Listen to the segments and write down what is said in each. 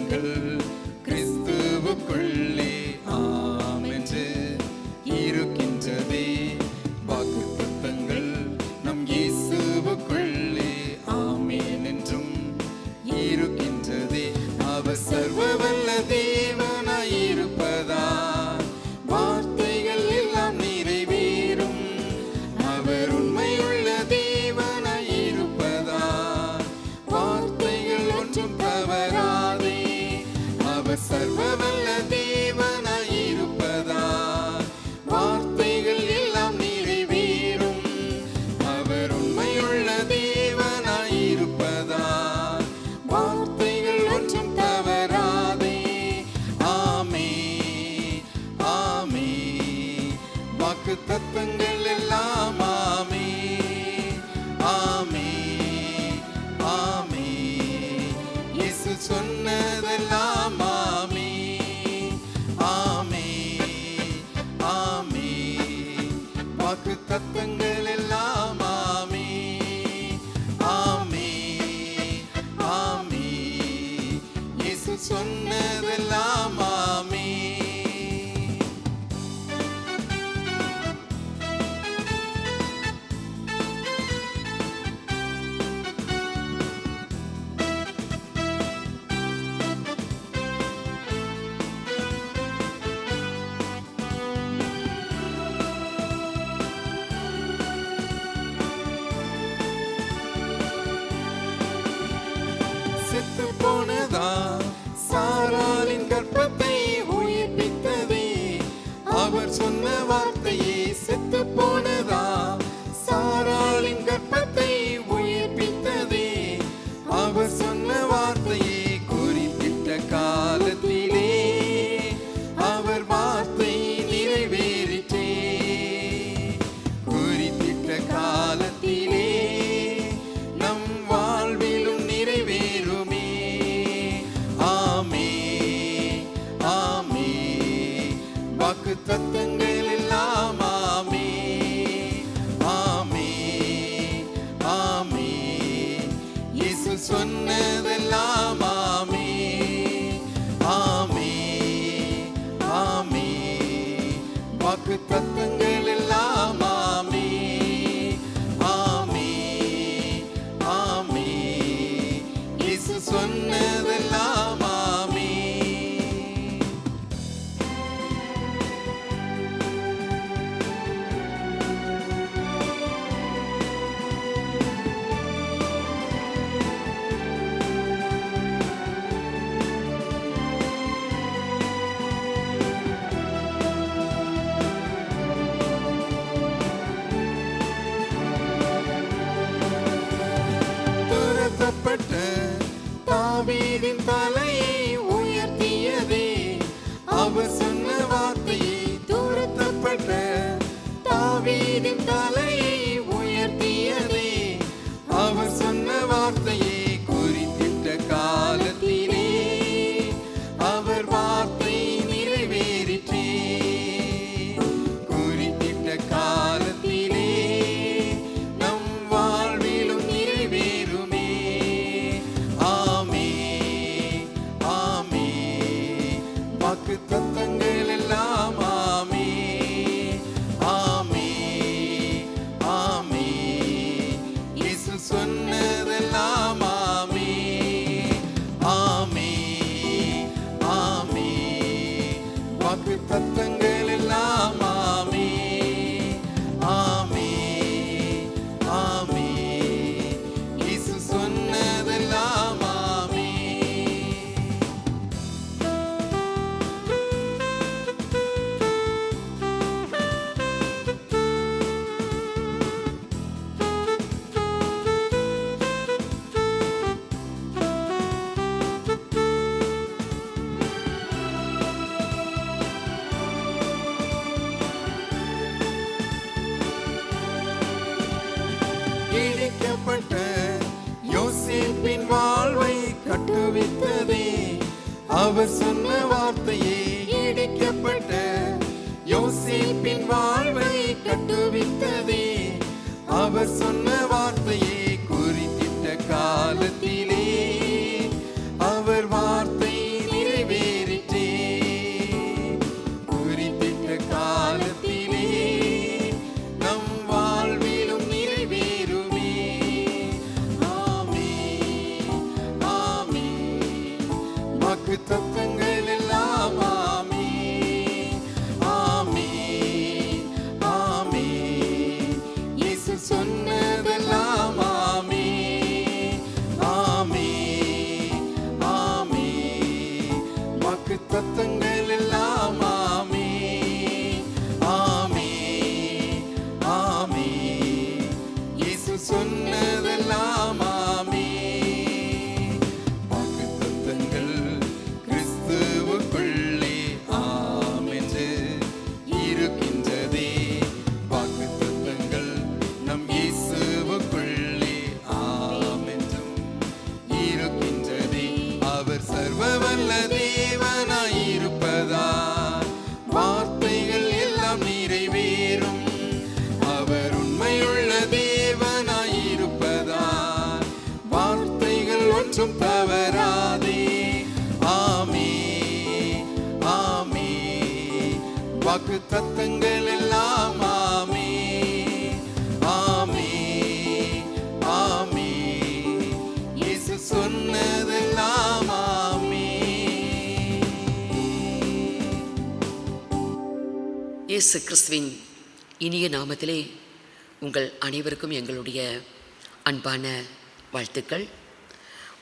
தத்தங்கள் கிறிஸ்துவுக்குள்ளே ஆம் என்று இருக்கின்றதே. வாக்கு தத்தங்கள் நம் இயேசுவுக்குள்ளே ஆமேன் என்றும் இருக்கின்றதே. அவர் சர்வ வல்ல தேவனாய் இருப்பதா வார்த்தைகள் எல்லாம் நிறைவேறும். அவர் உண்மையுள்ள தேவனாய் இருப்பதா வார்த்தைகள் ஒன்றும் தவறாதே. அவர் சர்வ வல்ல தேவனாய் இருப்பதா வார்த்தைகள் எல்லாம் நிறைவேறும். அவர் உண்மையுள்ள தேவனாய் இருப்பதா வார்த்தைகள் ஒன்றும் தவறாதே. ஆமே ஆமே வாக்கு தத்தங்கள் எல்லாம் ஆமே ஆமே ஆமே இயேசு சொன்னதெல்லாம் ஆமே ஆமே ஆமே வாக்கு தத்தங்கள் எல்லாம் ஆமே ஆமே ஆமே இயேசு சொன்னதெல்லாம் ஆமே. செத்து போனதா சாராளின் கர்ப்பத்தை உயிர்ப்பித்ததே. அவர் சொன்ன வார்த்தையே செத்து போனதா சாராளின் கர்ப்பத்தை உயிர்ப்பித்ததே. அவர் சொன்ன வார்த்தையே குறிப்பிட்ட காலத்திலே அவர் வார்த்தை நிறைவேறிற்றே. குறிப்பிட்ட காலத்திலே நம் வாழ்விலும் நிறைவேறுமே. ஆமே ஆமே வாக்கு தத்தங்கள் எல்லாம் ஆமே ஆமே ஆமே இயேசு சொன்னதெல்லாம் ஆமே ஆமே ஆமே வாக்கு தத்தங்கள் எல்லாம் ஆமே ஆமே ஆமே இயேசு சொன்னதெல்லாம் ஆமே. துரத்தப்பட்ட தாவீதின் தலையை உயர்த்தியதே. அவர் சொன்ன வார்த்தையை துரத்தப்பட்ட தாவீதின் தலையை உயர்த்தியதே. அவர் சொன்ன வார்த்தையை குறித்திட்ட காலத்திலே அவர் வார்த்தை நிறைவேறிற்றே. குறித்திட்ட காலத்திலே நம் வாழ்விலும் நிறைவேறுமே. ஆமே ஆமே வாக்கு தத்தங்கள் எல்லாம் ஆமே ஆமே ஆமே இயேசு சொன்னதெல்லாம் ஆமே ஆமே ஆமே வாக்கு தத்தங்கள் எல்லாம் ஆமே ஆமே ஆமே இயேசு சொன்னதெல்லாம் ஆமே. இடிக்கப்பட்ட யோசேப்பின் வாழ்வை கட்டுவித்ததே. அவர் சொன்ன வார்த்தையே இடிக்கப்பட்ட யோசேப்பின் வாழ்வை கட்டுவித்ததே. அவர் சொன்ன வார்த்தையை குறித்திட்ட காலத்திலே அவர் வார்த்தை வாக்கு தத்தங்கள் எல்லாம் ஆமே ஆமே ஆமே. இயேசு சொன்னதெல்லாம் ஆமே ஆமே ஆமே. வாக்கு தத்தங்கள் எல்லாம் ஆமே ஆமே ஆமே. இயேசு சொன்னதெல்லாம் ஆமே. வாக்கு தத்தங்கள் கிறிஸ்துவுக்குள்ளே ஆமென்று இருக்கின்றதே. வாக்கு தத்தங்கள் நம் இயேசுவுக்குள்ளே ஆமென்றும் இருக்கின்றதே. அவர் சர்வவல்ல தேவனாயிருப்பதால் வார்த்தைகள் எல்லாம் நிறைவேறும். அவர் உண்மையுள்ள தேவனாயிருப்பதால் வார்த்தைகள் ஒன்றும் தவறாதே. ஆமே ஆமே. வாக்கு தத்தங்கள் எல்லாம் ஆமே ஆமே ஆமே. இயேசு சொன்னதெல்லாம் ஆமே. இயேசு கிறிஸ்துவின் இனிய நாமத்திலே உங்கள் அனைவருக்கும் எங்களுடைய அன்பான வாழ்த்துக்கள்.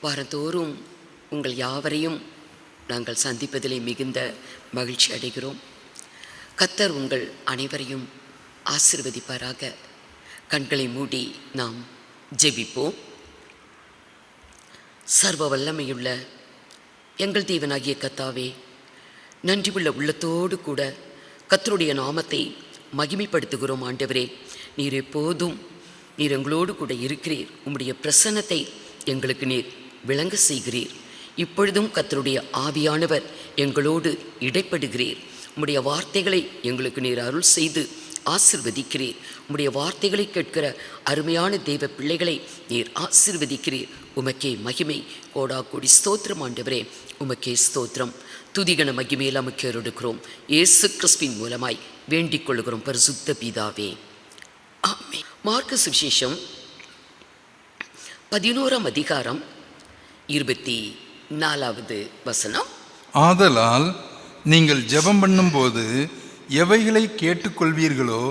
வாரந்தோறும் உங்கள் யாவரையும் நாங்கள் சந்திப்பதிலே மிகுந்த மகிழ்ச்சி அடைகிறோம். கர்த்தர் உங்கள் அனைவரையும் ஆசீர்வதிப்பாராக. கண்களை மூடி நாம் ஜெபிப்போம். சர்வ வல்லமையுள்ள எங்கள் தேவனாகிய கர்த்தாவே, நன்றியுள்ள உள்ளத்தோடு கூட கர்த்தருடைய நாமத்தை மகிமைப்படுத்துகிறோம். ஆண்டவரே, நீர் எப்போதும் நீர் எங்களோடு கூட இருக்கிறீர். உம்முடைய பிரசன்னத்தை எங்களுக்கு நீர் விளங்க செய்கிறீர். இப்பொழுதும் கர்த்தருடைய ஆவியானவர் எங்களோடு இடைப்படுகிறீர். உம்முடைய வார்த்தைகளை எங்களுக்கு நீர் அருள் செய்து ஆசீர்வதிக்கிறீர். உம்முடைய வார்த்தைகளை கேட்கிற அருமையான தெய்வ பிள்ளைகளை நீர் ஆசீர்வதிக்கிறீர். உமக்கே மகிமை. கோடா கோடி ஸ்தோத்திரம் ஆண்டவரே, உமக்கே ஸ்தோத்திரம். துதிகன மகிமையில் நமக்கு எடுக்கிறோம். இயேசு கிறிஸ்துவின் மூலமாய் வேண்டிக் கொள்கிறோம் பரிசுத்த பிதாவே, ஆமென். மார்க்கு சுவிசேஷம் 11ஆம் அதிகாரம் 24வது வசனம். ஆதலால் நீங்கள் ஜெபம் பண்ணும்போது எவைகளை கேட்டுக்கொள்வீர்களோ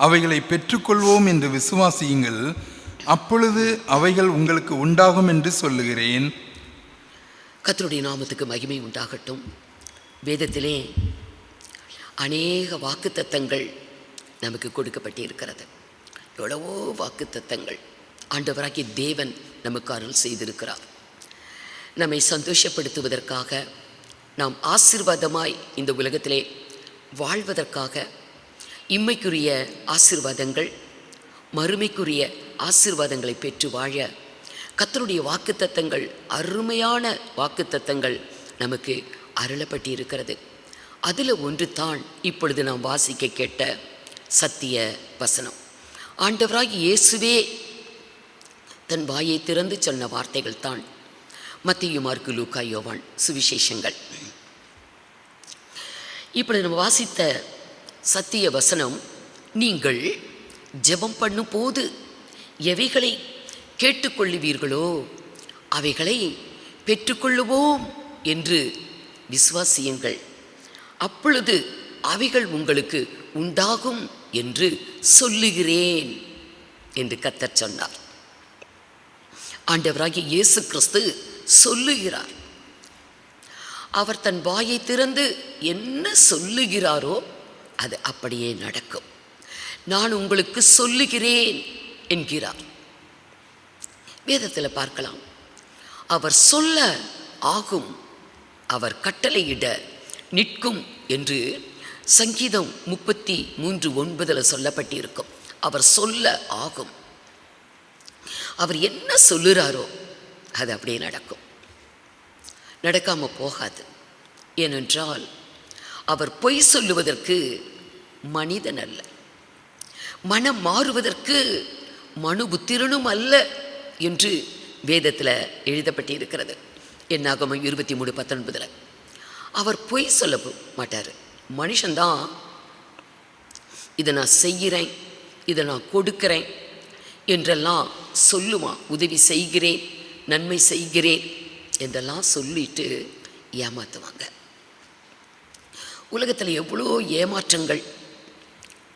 அவைகளை பெற்றுக்கொள்வோம் என்று விசுவாசியுங்கள். அப்பொழுது அவைகள் உங்களுக்கு உண்டாகும் என்று சொல்லுகிறேன். கர்த்தருடைய நாமத்துக்கு மகிமை உண்டாகட்டும். வேதத்திலே அநேக வாக்குத்தத்தங்கள் நமக்கு கொடுக்கப்பட்டிருக்கிறது. எவ்வளவோ வாக்குத்தத்தங்கள் ஆண்டவராகிய தேவன் நமக்கு அருள் செய்திருக்கிறார். நம்மை சந்தோஷப்படுத்துவதற்காக, நாம் ஆசீர்வாதமாய் இந்த உலகத்திலே வாழ்வதற்காக, இம்மைக்குரிய ஆசீர்வாதங்கள் மறுமைக்குரிய ஆசீர்வாதங்களை பெற்று வாழ கர்த்தருடைய வாக்குத்தத்தங்கள், அருமையான வாக்குத்தத்தங்கள் நமக்கு அருளப்பட்டிருக்கிறது. அதில் ஒன்று தான் இப்பொழுது நாம் வாசிக்க கேட்ட சத்திய வசனம். ஆண்டவராகிய இயேசுவே தன் வாயை திறந்து சொன்ன வார்த்தைகள் தான் மத்தேயு, மார்க்கு, லூக்கா, யோவான் சுவிசேஷங்கள். இப்பொழுது நம்ம வாசித்த சத்திய வசனம், நீங்கள் ஜெபம் பண்ணும் போது எவைகளை கேட்டுக்கொள்ளுவீர்களோ அவைகளை பெற்றுக்கொள்ளுவோம் என்று விசுவாசியுங்கள். அப்பொழுது அவைகள் உங்களுக்கு உண்டாகும் என்று சொல்லுகிறேன் என்று கர்த்தர் சொன்னார். ஆண்டவராகிய இயேசு கிறிஸ்து சொல்லுகிறார். அவர் தன் வாயை திறந்து என்ன சொல்லுகிறாரோ அது அப்படியே நடக்கும். நான் உங்களுக்கு சொல்லுகிறேன் என்கிறார். வேதத்தில் பார்க்கலாம், அவர் சொல்ல ஆகும், அவர் கட்டளையிட நிற்கும் என்று சங்கீதம் 33:9 சொல்லப்பட்டிருக்கும். அவர் சொல்ல ஆகும். அவர் என்ன சொல்லுறாரோ அது அப்படியே நடக்கும், நடக்காமல் போகாது. ஏனென்றால் அவர் பொய் சொல்லுவதற்கு மனிதன் அல்ல, மனம் மாறுவதற்கு மனுபுத்திரனும் அல்ல என்று வேதத்தில் எழுதப்பட்டிருக்கிறது. என்னாகமம் 23:19. அவர் பொய் சொல்ல மாட்டார். மனுஷன்தான் இதை நான் செய்கிறேன், இதை நான் கொடுக்கிறேன் என்றெல்லாம் சொல்லுவான். உதவி செய்கிறேன், நன்மை செய்கிறேன் என்றெல்லாம் சொல்லிட்டு ஏமாற்றுவாங்க. உலகத்தில் எவ்வளோ ஏமாற்றங்கள்,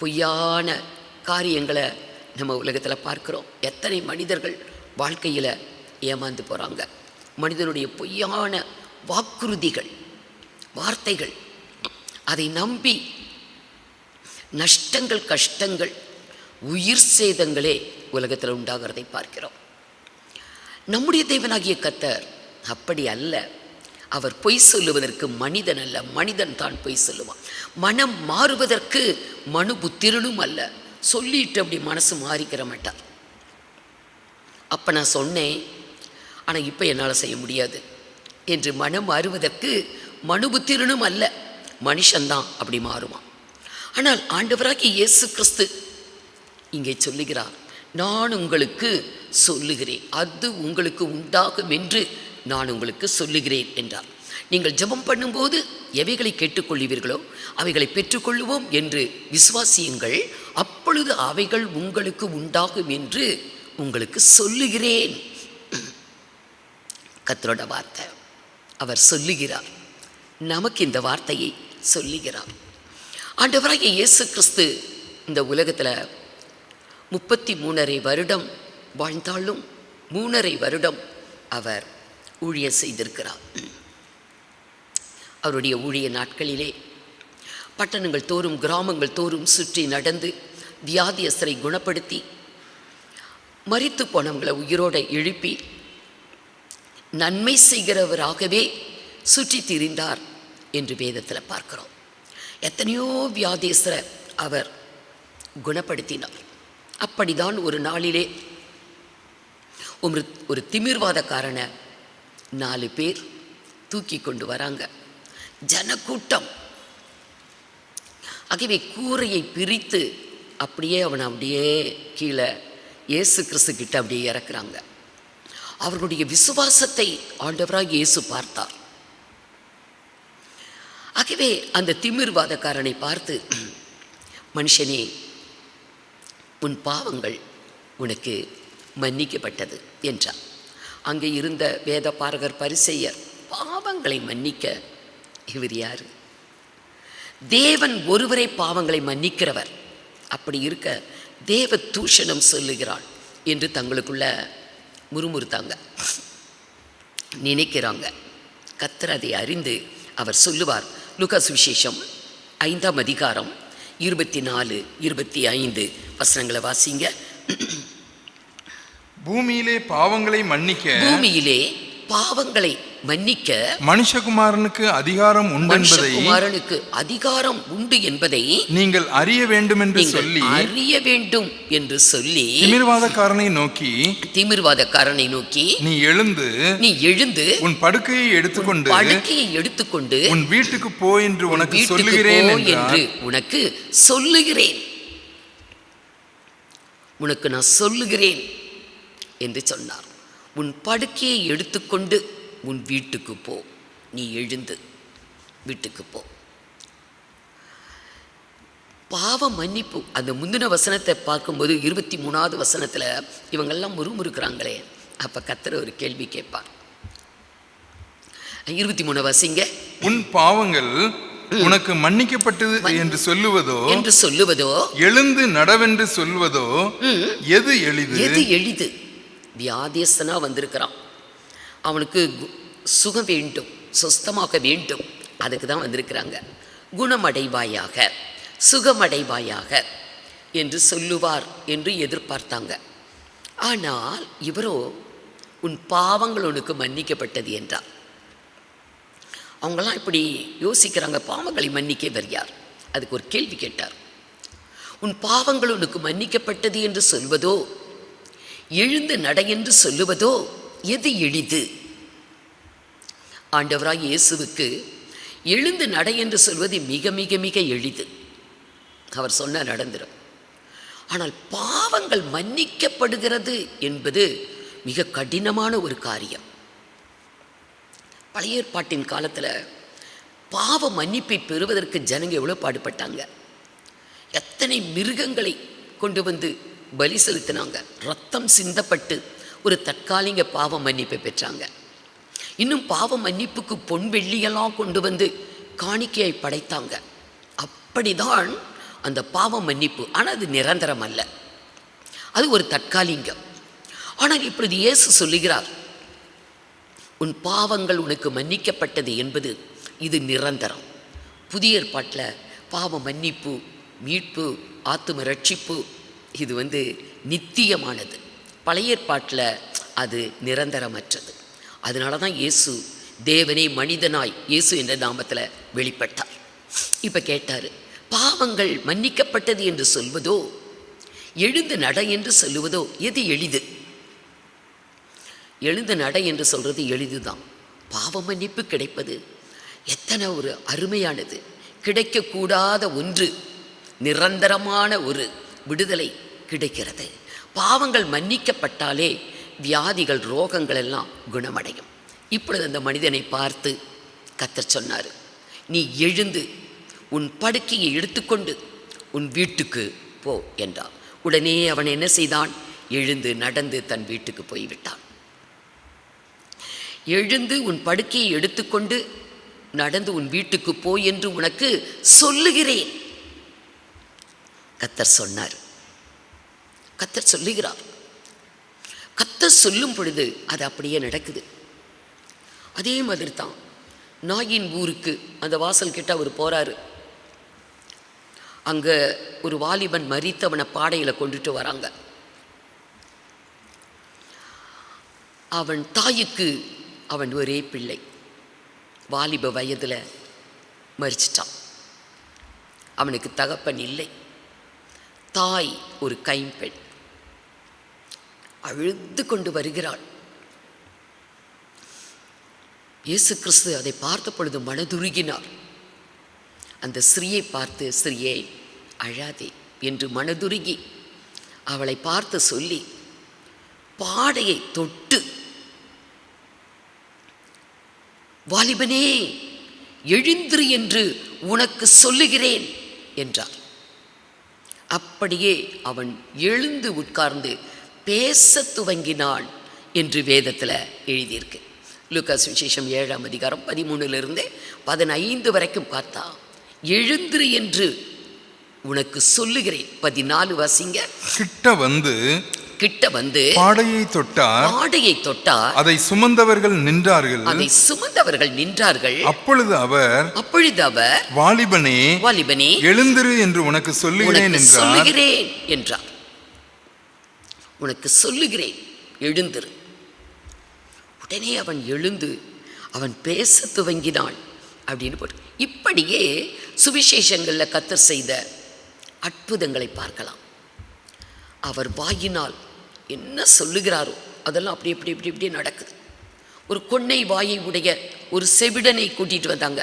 பொய்யான காரியங்களை நம்ம உலகத்தில் பார்க்குறோம். எத்தனை மனிதர்கள் வாழ்க்கையில் ஏமாந்து போகிறாங்க. மனிதனுடைய பொய்யான வாக்குறுதிகள், வார்த்தைகள், அதை நம்பி நஷ்டங்கள், கஷ்டங்கள், உயிர் சேதங்களே உலகத்தில் உண்டாகிறதை பார்க்கிறோம். நம்முடைய தேவனாகிய கர்த்தர் அப்படி அல்ல. அவர் பொய் சொல்லுவதற்கு மனிதன் அல்ல, மனிதன் தான் பொய் சொல்லுவான். மனம் மாறுவதற்கு மனு புத்திரனும் அல்ல. சொல்லிட்டு அப்படி மனசு மாறிக்கிற மாட்டார். அப்போ நான் சொன்னேன், ஆனால் இப்போ என்னால் செய்ய முடியாது என்று மனம் மாறுவதற்கு மனு புத்திரனும் அல்ல, மனுஷன்தான் அப்படி மாறுவான். ஆனால் ஆண்டவராகிய இயேசு கிறிஸ்து இங்கே சொல்லுகிறார், நான் உங்களுக்கு சொல்லுகிறேன், அது உங்களுக்கு உண்டாகும் என்று நான் உங்களுக்கு சொல்லுகிறேன் என்றார். நீங்கள் ஜெபம் பண்ணும்போது எவைகளை கேட்டுக்கொள்வீர்களோ அவைகளை பெற்றுக்கொள்வோம் என்று விசுவாசியுங்கள், அப்பொழுது அவைகள் உங்களுக்கு உண்டாகும் என்று உங்களுக்கு சொல்லுகிறேன். கர்த்தரோட வார்த்தை. அவர் சொல்லுகிறார், நமக்கு இந்த வார்த்தையை சொல்லுகிறார். ஆண்டவராகிய இயேசு கிறிஸ்து இந்த உலகத்தில் 33.5 வருடம் வாழ்ந்தாலும் 3.5 வருடம் அவர் ஊழியம் செய்திருக்கிறார். அவருடைய ஊழிய நாட்களிலே பட்டணங்கள் தோறும், கிராமங்கள் தோறும் சுற்றி நடந்து வியாதியஸ்தரை குணப்படுத்தி, மரித்து போனவங்களை உயிரோடு எழுப்பி நன்மை செய்கிறவராகவே சுற்றி திரிந்தார் என்று வேதத்தில் பார்க்கிறோம். எத்தனையோ வியாதியஸ்தரை அவர் குணப்படுத்தினார். அப்படிதான் ஒரு நாளிலே ஒரு திமிர்வாதக்காரனை 4 பேர் தூக்கி கொண்டு வராங்க. ஜனக்கூட்டம். ஆகவே கூரையை பிரித்து அவனை அப்படியே கீழே இயேசு கிறிஸ்து கிட்ட அப்படியே இறக்குறாங்க. அவர்களுடைய விசுவாசத்தை ஆண்டவராக இயேசு பார்த்தார். ஆகவே அந்த திமிர்வாதக்காரனை பார்த்து, மனுஷனே, உன் பாவங்கள் உனக்கு மன்னிக்கப்பட்டது என்றார். அங்கே இருந்த வேத பாரகர், பரிசேயர், பாவங்களை மன்னிக்க இவர் யார்? தேவன் ஒருவரே பாவங்களை மன்னிக்கிறவர். அப்படி இருக்க தேவ தூஷணம் சொல்லுகிறாள் என்று தங்களுக்குள்ள முறுமுறுத்தாங்க, நினைக்கிறாங்க. கர்த்தர் அதை அறிந்து அவர் சொல்லுவார். லூக்கா சுவிசேஷம் 5ஆம் அதிகாரம் 24, 25 வசனங்களை வாசிங்க. பூமியிலே பாவங்களை மன்னிக்க மனுஷகுமாரனுக்கு அதிகாரம் உண்டு என்பதை நீங்கள் அறிய வேண்டும் என்று சொல்லி திமிர்வாதக்காரனை நோக்கி நீ எழுந்து உன் படுக்கையை எடுத்துக்கொண்டு உன் வீட்டுக்கு போ என்று உனக்கு சொல்லுகிறேன் உனக்கு நான் சொல்லுகிறேன் என்று சொன்னார். உன் படுக்கையை எடுத்துக்கொண்டு உன் வீட்டுக்கு போ. நீ எழுந்து வீட்டுக்கு போ. பாவ மன்னிப்பு. அந்த முந்தின வசனத்தை பார்க்கும்போது 23வது வசனத்தில் இவங்கெல்லாம் முறுமுறுக்கிறாங்களே, அப்போ கர்த்தர் ஒரு கேள்வி கேட்பார். 23 வசிங்க. உன் பாவங்கள் உனக்கு மன்னிக்கப்பட்டது என்று சொல்லுவதோ எழுந்து நடவென்று சொல்வதோ எது எளிது? வியாதியஸ்தனா வந்திருக்கிறான், அவனுக்கு சுகம் வேண்டும், சுஸ்தமாக வேண்டும், அதுக்கு தான் வந்திருக்கிறாங்க. குணமடைவாயாக, சுகமடைவாயாக என்று சொல்லுவார் என்று எதிர்பார்த்தாங்க. ஆனால் இவரோ உன் பாவங்கள் உனக்கு மன்னிக்கப்பட்டது என்றார். அவங்களாம் இப்படி யோசிக்கிறாங்க, பாவங்களை மன்னிக்கவர் யார்? அதுக்கு ஒரு கேள்வி கேட்டார். உன் பாவங்கள் உனக்கு மன்னிக்கப்பட்டது என்று சொல்வதோ எழுந்து நட என்று சொல்லுவதோ எது எளிது? ஆண்டவராய் இயேசுவுக்கு எழுந்து நட என்று சொல்வது மிக மிக மிக எளிது. அவர் சொன்ன நடந்துடும். ஆனால் பாவங்கள் மன்னிக்கப்படுகிறது என்பது மிக கடினமான ஒரு காரியம். பழைய ஏற்பாட்டின் காலத்தில் பாவ மன்னிப்பை பெறுவதற்கு ஜனங்க எவ்வளோ பாடுபட்டாங்க. எத்தனை மிருகங்களை கொண்டு வந்து பலி செலுத்தினாங்க. ரத்தம் சிந்தப்பட்டு ஒரு தற்காலிக பாவ மன்னிப்பை பெற்றாங்க. இன்னும் பாவ மன்னிப்புக்கு பொன் வெள்ளியெல்லாம் கொண்டு வந்து காணிக்கையை படைத்தாங்க. அப்படிதான் அந்த பாவ மன்னிப்பு. ஆனால் அது நிரந்தரம் அல்ல, அது ஒரு தற்காலிகம். ஆனால் இப்பொழுது இயேசு சொல்லுகிறார், உன் பாவங்கள் உனக்கு மன்னிக்கப்பட்டது என்பது இது நிரந்தரம். புதிய ஏற்பாட்டில் பாவ மன்னிப்பு, மீட்பு, ஆத்தும ரட்சிப்பு இது நித்தியமானது. பழைய ஏற்பாட்டில் அது நிரந்தரமற்றது. அதனால தான் இயேசு தேவனே மனிதனாய் இயேசு என்ற நாமத்தில் வெளிப்பட்டார். இப்போ கேட்டார், பாவங்கள் மன்னிக்கப்பட்டது என்று சொல்வதோ எழுந்து நட என்று சொல்லுவதோ எது எளிது? எழுந்து நட என்று சொல்கிறது எளிதுதான். பாவ மன்னிப்பு கிடைப்பது எத்தனை ஒரு அருமையானது. கிடைக்கக்கூடாத ஒன்று, நிரந்தரமான ஒரு விடுதலை கிடைக்கிறது. பாவங்கள் மன்னிக்கப்பட்டாலே வியாதிகள், ரோகங்கள் எல்லாம் குணமடையும். இப்பொழுது அந்த மனிதனை பார்த்து கர்த்தர் சொன்னார், நீ எழுந்து உன் படுக்கையை எடுத்துக்கொண்டு உன் வீட்டுக்கு போ என்றார். உடனே அவன் என்ன செய்தான்? எழுந்து நடந்து தன் வீட்டுக்கு போய்விட்டான். எழுந்து உன் படுக்கையை எடுத்துக்கொண்டு நடந்து உன் வீட்டுக்கு போய் என்று உனக்கு சொல்லுகிறேன். கர்த்தர் சொன்னார். கர்த்தர் சொல்லுகிறார். கர்த்தர் சொல்லும் பொழுது அது அப்படியே நடக்குது. அதே மாதிரி தான் நாயின் ஊருக்கு அந்த வாசல் கிட்ட அவர் போறாரு. அங்க ஒரு வாலிபன் மரித்தவனை பாடையில் கொண்டுட்டு வராங்க. அவன் தாய்க்கு அவன் ஒரே பிள்ளை, வாலிப வயதில் மரிச்சிட்டான். அவனுக்கு தகப்பன் இல்லை. தாய் ஒரு கைம்பெண் அழுது கொண்டு வருகிறாள். இயேசு கிறிஸ்து அதை பார்த்த பொழுது மனதுருகினார். அந்த ஸ்திரீயை பார்த்து, ஸ்திரீயே அழாதே என்று மனதுருகி அவளை பார்த்து சொல்லி பாடையை தொட்டு, வாலிபனே எழுந்திரு என்று உனக்கு சொல்லுகிறேன் என்றார். அப்படியே அவன் எழுந்து உட்கார்ந்து பேச துவங்கினான் என்று வேதத்தில் எழுதியிருக்கு. லூக்கா சுவிசேஷம் 7ஆம் அதிகாரம் 13 15 வரைக்கும் பார்த்தா, எழுந்திரு என்று உனக்கு சொல்லுகிறேன். 14 வாசிங்க. கிட்ட வந்து பாடையை தொட்டார். அதை சுமந்தவர்கள் நின்றார்கள். அப்பொழுது அவர் வாலிபனே எழுந்திரு என்று உனக்கு சொல்லுகிறேன் என்றார். உனக்கு சொல்லுகிறேன், எழுந்திரு. உடனே அவன் எழுந்து அவன் பேச துவங்கினான் அப்படின்னு போட்டு. இப்படியே சுவிசேஷங்களில் கர்த்தர் செய்த அற்புதங்களை பார்க்கலாம். அவர் வாயினால் என்ன சொல்லுகிறாரோ அதெல்லாம் அப்படி இப்படி இப்படி இப்படி நடக்குது. ஒரு கொன்னை வாயை உடைய ஒரு செவிடனை கூட்டிகிட்டு வந்தாங்க.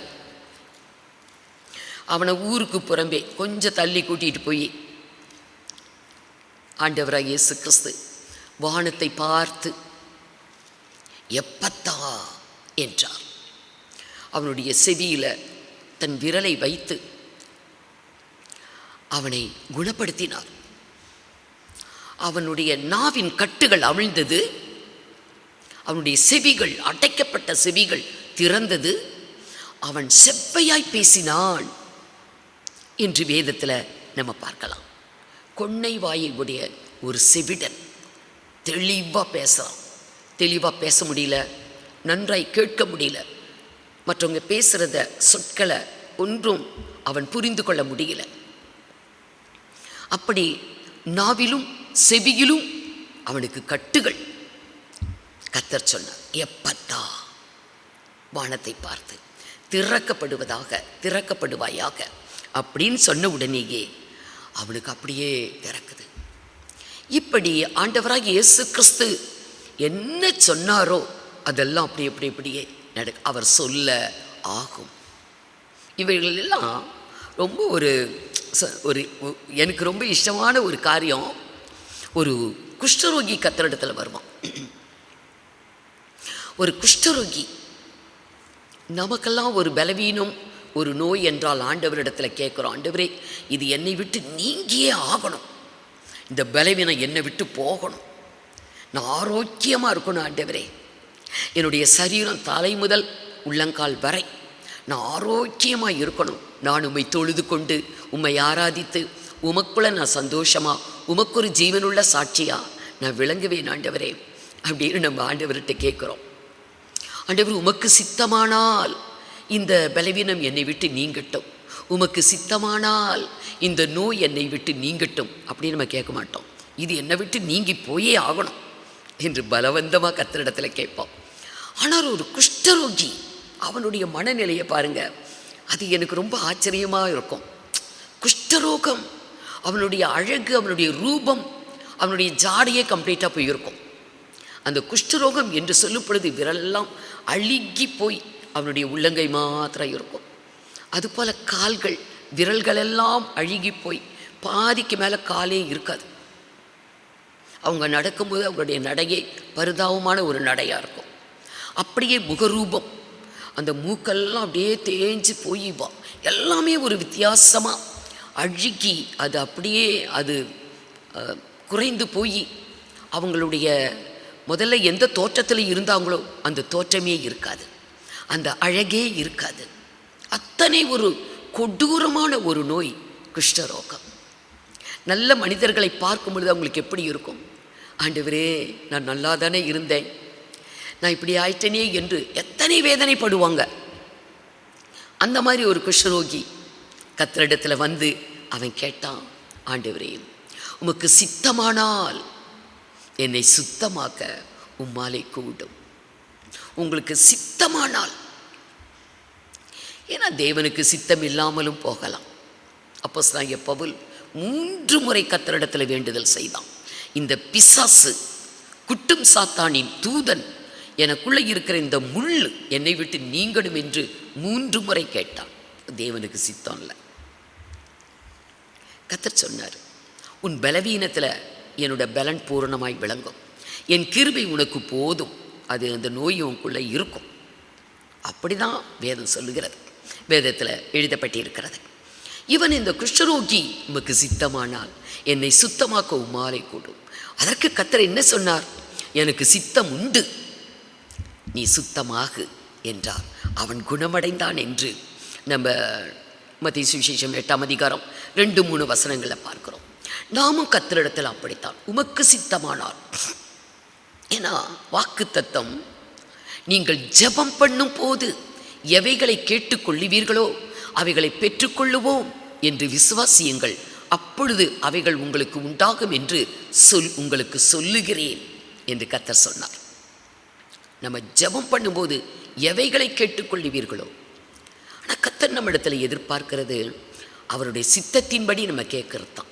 அவனை ஊருக்கு புறம்பே கொஞ்சம் தள்ளி கூட்டிகிட்டு போய் ஆண்டவராக இயேசு கிறிஸ்து வானத்தை பார்த்து எப்பத்தா என்றார். அவனுடைய செவியில் தன் விரலை வைத்து அவனை குணப்படுத்தினார். அவனுடைய நாவின் கட்டுகள் அவிழ்ந்தது. அவனுடைய செவிகள், அடைக்கப்பட்ட செவிகள் திறந்தது. அவன் செவ்வையாய் பேசினான் என்று வேதத்தில் நம்ம பார்க்கலாம். கொன்னை வாயை உடைய ஒரு செவிடன் தெளிவாக பேசலாம். தெளிவாக பேச முடியல, நன்றாய் கேட்க முடியல, மற்றவங்க பேசுகிறத சொற்களை ஒன்றும் அவன் புரிந்து கொள்ள முடியல. அப்படி நாவிலும் செவியிலும் அவனுக்கு கட்டுகள். கர்த்தர் சொன்னார், எப்பத்தா, வானத்தை பார்த்து திறக்கப்படுவாயாக அப்படின்னு சொன்ன உடனேயே அவனுக்கு அப்படியே திறக்குது. இப்படி ஆண்டவராக இயேசு கிறிஸ்து என்ன சொன்னாரோ அதெல்லாம் அப்படி எப்படி இப்படியே அவர் சொல்ல ஆகும். இவைகள் எல்லாம் ரொம்ப ஒரு எனக்கு ரொம்ப இஷ்டமான ஒரு காரியம். ஒரு குஷ்டரோகி கர்த்தரிடத்தில் வருவான். ஒரு குஷ்டரோகி, நமக்கெல்லாம் ஒரு பலவீனம், ஒரு நோய் என்றால் ஆண்டவரிடத்தில் கேட்குறோம், ஆண்டவரே இது என்னை விட்டு நீங்கியே ஆகணும், இந்த பலவீனம் என்னை விட்டு போகணும், நான் ஆரோக்கியமாக இருக்கணும் ஆண்டவரே என்னுடைய சரீரம் தலை முதல் உள்ளங்கால் வரை நான் ஆரோக்கியமாக இருக்கணும். நான் உம்மை தொழுது கொண்டு உம்மை ஆராதித்து உமக்குள்ள நான் சந்தோஷமாக உமக்கொரு ஜீவனுள்ள சாட்சியாக நான் விளங்குவேன் ஆண்டவரே அப்படின்னு நம்ம ஆண்டவர்கிட்ட கேட்குறோம். ஆண்டவர், உமக்கு சித்தமானால் இந்த பலவீனம் என்னை விட்டு நீங்கட்டும், உமக்கு சித்தமானால் இந்த நோய் என்னை விட்டு நீங்கட்டும் அப்படின்னு நம்ம கேட்க மாட்டோம். இது என்னை விட்டு நீங்கி போயே ஆகணும் என்று பலவந்தமாக கர்த்தரிடத்தில் கேட்போம். ஆனால் ஒரு குஷ்டரோகி அவனுடைய மனநிலையை பாருங்க, அது எனக்கு ரொம்ப ஆச்சரியமாக இருக்கும். குஷ்டரோகம், அவனுடைய அழகு, அவனுடைய ரூபம், அவனுடைய ஜாடையே கம்ப்ளீட்டாக போயிருக்கும். அந்த குஷ்டரோகம் என்று சொல்லும் பொழுது விரலெல்லாம் அழுகி போய் அவனுடைய உள்ளங்கை மாத்திரம் இருக்கும். அதுபோல் கால்கள், விரல்களெல்லாம் அழுகி போய் பாதிக்கு மேலே காலே இருக்காது. அவங்க நடக்கும்போது அவங்களுடைய நடையே பரிதாபமான ஒரு நடையாக இருக்கும். அப்படியே முகரூபம், அந்த மூக்கெல்லாம் அப்படியே தேஞ்சு போய் எல்லாமே ஒரு வித்தியாசமாக அழுகி அது அப்படியே அது குறைந்து போய் அவங்களுடைய முதல்ல எந்த தோற்றத்தில் இருந்தாங்களோ அந்த தோற்றமே இருக்காது, அந்த அழகே இருக்காது. அத்தனை ஒரு கொடூரமான ஒரு நோய் குஷ்டரோகம். நல்ல மனிதர்களை பார்க்கும் பொழுது அவங்களுக்கு எப்படி இருக்கும்? ஆண்டவரே, நான் நல்லா தானே இருந்தேன், நான் இப்படி ஆயிட்டனே என்று எத்தனை வேதனைப்படுவாங்க. அந்த மாதிரி ஒரு குஷ்டரோகி கர்த்தரிடத்தில் வந்து அவன் கேட்டான், ஆண்டவரே, உமக்கு சித்தமானால் என்னை சுத்தமாக்க உம்மாலே கூடும். உங்களுக்கு சித்தமானால், ஏன்னா தேவனுக்கு சித்தம் இல்லாமலும் போகலாம். அப்போஸ்தலனாகிய பவுல் 3 முறை கர்த்தரிடத்தில் வேண்டுதல் செய்தான். இந்த பிசாசு, குட்டும் சாத்தானின் தூதன், எனக்குள்ளே இருக்கிற இந்த முள் என்னை விட்டு நீங்கடும் என்று 3 முறை கேட்டான். தேவனுக்கு சித்தம் இல்லை. கர்த்தர் சொன்னார், உன் பலவீனத்தில் என்னோட பலன் பூரணமாய் விளங்கும், என் கிருபை உனக்கு போதும், அது அந்த நோய் உனக்குள்ளே இருக்கும். அப்படி தான் வேதம் சொல்லுகிறது, வேதத்தில் எழுதப்பட்டிருக்கிறது. இவன் இந்த குஷ்டரோகி, உமக்கு சித்தமானால் என்னை சுத்தமாக்க உம்மாலே கூடும். அதற்கு கர்த்தர் என்ன சொன்னார்? எனக்கு சித்தம் உண்டு, நீ சுத்தமாகு என்றார். அவன் குணமடைந்தான் என்று நம்ம மத்தேயு சுவிசேஷம் 8ஆம் அதிகாரம் 2-3 வசனங்களை பார்க்கிறோம். நாமும் கர்த்தரிடத்தில் அப்படித்தான், உமக்கு சித்தமானால். ஏன்னா வாக்குத்தத்தம், நீங்கள் ஜெபம் பண்ணும் போது எவைகளை கேட்டுக்கொள்ளுவீர்களோ அவைகளை பெற்றுக்கொள்ளுவோம் என்று விசுவாசியுங்கள், அப்பொழுது அவைகள் உங்களுக்கு உண்டாகும் என்று உங்களுக்கு சொல்லுகிறேன் என்று கர்த்தர் சொன்னார். நம்ம ஜெபம் பண்ணும்போது எவைகளை கேட்டுக்கொள்ளுவீர்களோ, ஆனால் கர்த்தர் நம்ம இடத்துல எதிர்பார்க்கிறது அவருடைய சித்தத்தின்படி நம்ம கேட்கறது தான்.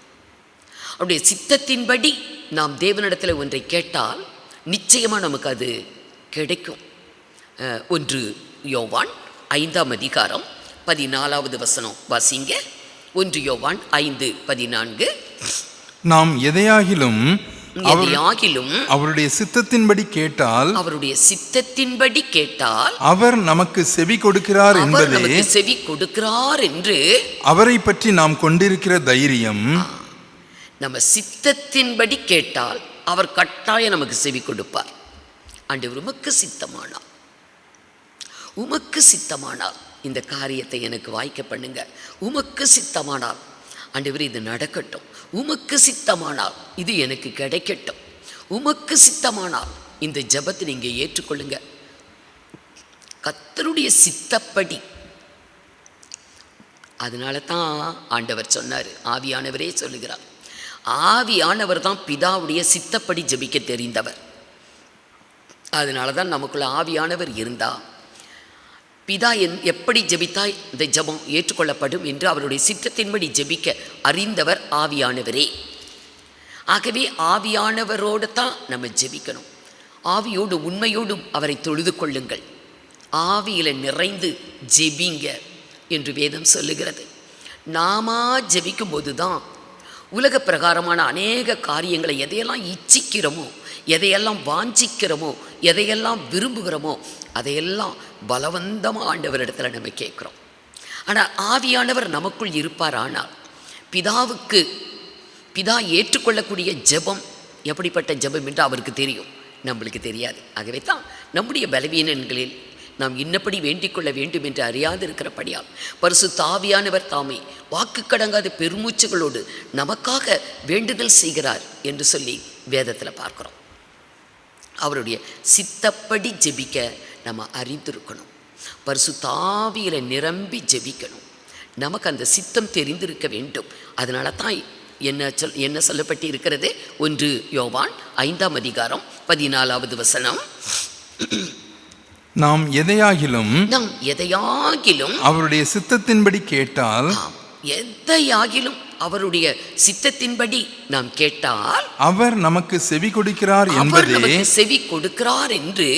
அவருடைய சித்தத்தின்படி நாம் தேவனிடத்தில் ஒன்றை கேட்டால் நிச்சயமாக நமக்கு அது கிடைக்கும். 1 யோவான் 5ஆம் அதிகாரம் 14வது வசனம் வாசிங்க. 1 யோவான் 5:14. நாம் எதையாகிலும் அவருடைய சித்தத்தின்படி கேட்டால், அவருடைய சித்தத்தின்படி கேட்டால் அவர் நமக்கு செவி கொடுக்கிறார் என்பதே, செவி கொடுக்கிறார் என்று அவரை பற்றி நாம் கொண்டிருக்கிற தைரியம். நம்ம சித்தத்தின்படி கேட்டால் அவர் கட்டாயம் நமக்கு செவி கொடுப்பார். ஆண்டவர், உமக்கு சித்தமானால், உமக்கு சித்தமானால் இந்த காரியத்தை எனக்கு வாய்க்க பண்ணுங்க, உமக்கு சித்தமானால் ஆண்டவர் இது நடக்கட்டும், உமக்கு சித்தமானால் இது எனக்கு கிடைக்கட்டும், உமக்கு சித்தமானால் இந்த ஜெபத்தை நீங்கள் ஏற்றுக்கொள்ளுங்க. கர்த்தருடைய சித்தப்படி. அதனால தான் ஆண்டவர் சொன்னார், ஆவியானவரே சொல்லுகிறார், ஆவியானவர் தான் பிதாவுடைய சித்தப்படி ஜெபிக்க தெரிந்தவர். அதனால தான் நமக்குள்ள ஆவியானவர் இருந்தா பிதா எப்படி ஜெபித்தாய் இந்த ஜெபம் ஏற்றுக்கொள்ளப்படும் என்று அவருடைய சித்தத்தின்படி ஜெபிக்க அறிந்தவர் ஆவியானவரே. ஆகவே ஆவியானவரோடு தான் நம்ம ஜெபிக்கணும். ஆவியோடு உண்மையோடும் அவரை தொழுது கொள்ளுங்கள், ஆவியில் நிறைந்து ஜெபிங்க என்று வேதம் சொல்லுகிறது. நாம ஜெபிக்கும் போது தான் உலக பிரகாரமான அநேக காரியங்களை எதையெல்லாம் இச்சிக்கிறோமோ, எதையெல்லாம் வாஞ்சிக்கிறோமோ, எதையெல்லாம் விரும்புகிறோமோ அதையெல்லாம் பலவந்தமாக ஆண்டவரிடத்தில் நம்ம கேட்குறோம். ஆனால் ஆவியானவர் நமக்குள் இருப்பார். ஆனால் பிதா ஏற்றுக்கொள்ளக்கூடிய ஜெபம் எப்படிப்பட்ட ஜெபம் என்று அவருக்கு தெரியும், நம்மளுக்கு தெரியாது. ஆகவே தான் நம்முடைய பலவீனங்களில் நாம் இன்னப்படி வேண்டிக் கொள்ள வேண்டும் என்று அறியாதிருக்கிறபடியால் பரிசுத்த ஆவியானவர் தாமே வாக்கு கடங்காத பெருமூச்சுகளோடு நமக்காக வேண்டுதல் செய்கிறார் என்று சொல்லி வேதத்தில் பார்க்குறோம். அவருடைய சித்தப்படி ஜெபிக்க நம்ம அறிந்திருக்கணும். பரிசுத்த ஆவியில நிரம்பி ஜெபிக்கணும். நமக்கு அந்த சித்தம் தெரிந்திருக்க வேண்டும். அதனால தான் என்ன சொல்லப்பட்டு இருக்கிறது? 1 யோவான் 5ஆம் அதிகாரம் 14வது வசனம், நாம் எதையாகிலும் அவருடைய சித்தத்தின்படி கேட்டால், எதையாகிலும் அவருடைய சித்தத்தின்படி நாம் கேட்டால் அவர் நமக்கு செவி கொடுக்கிறார் என்று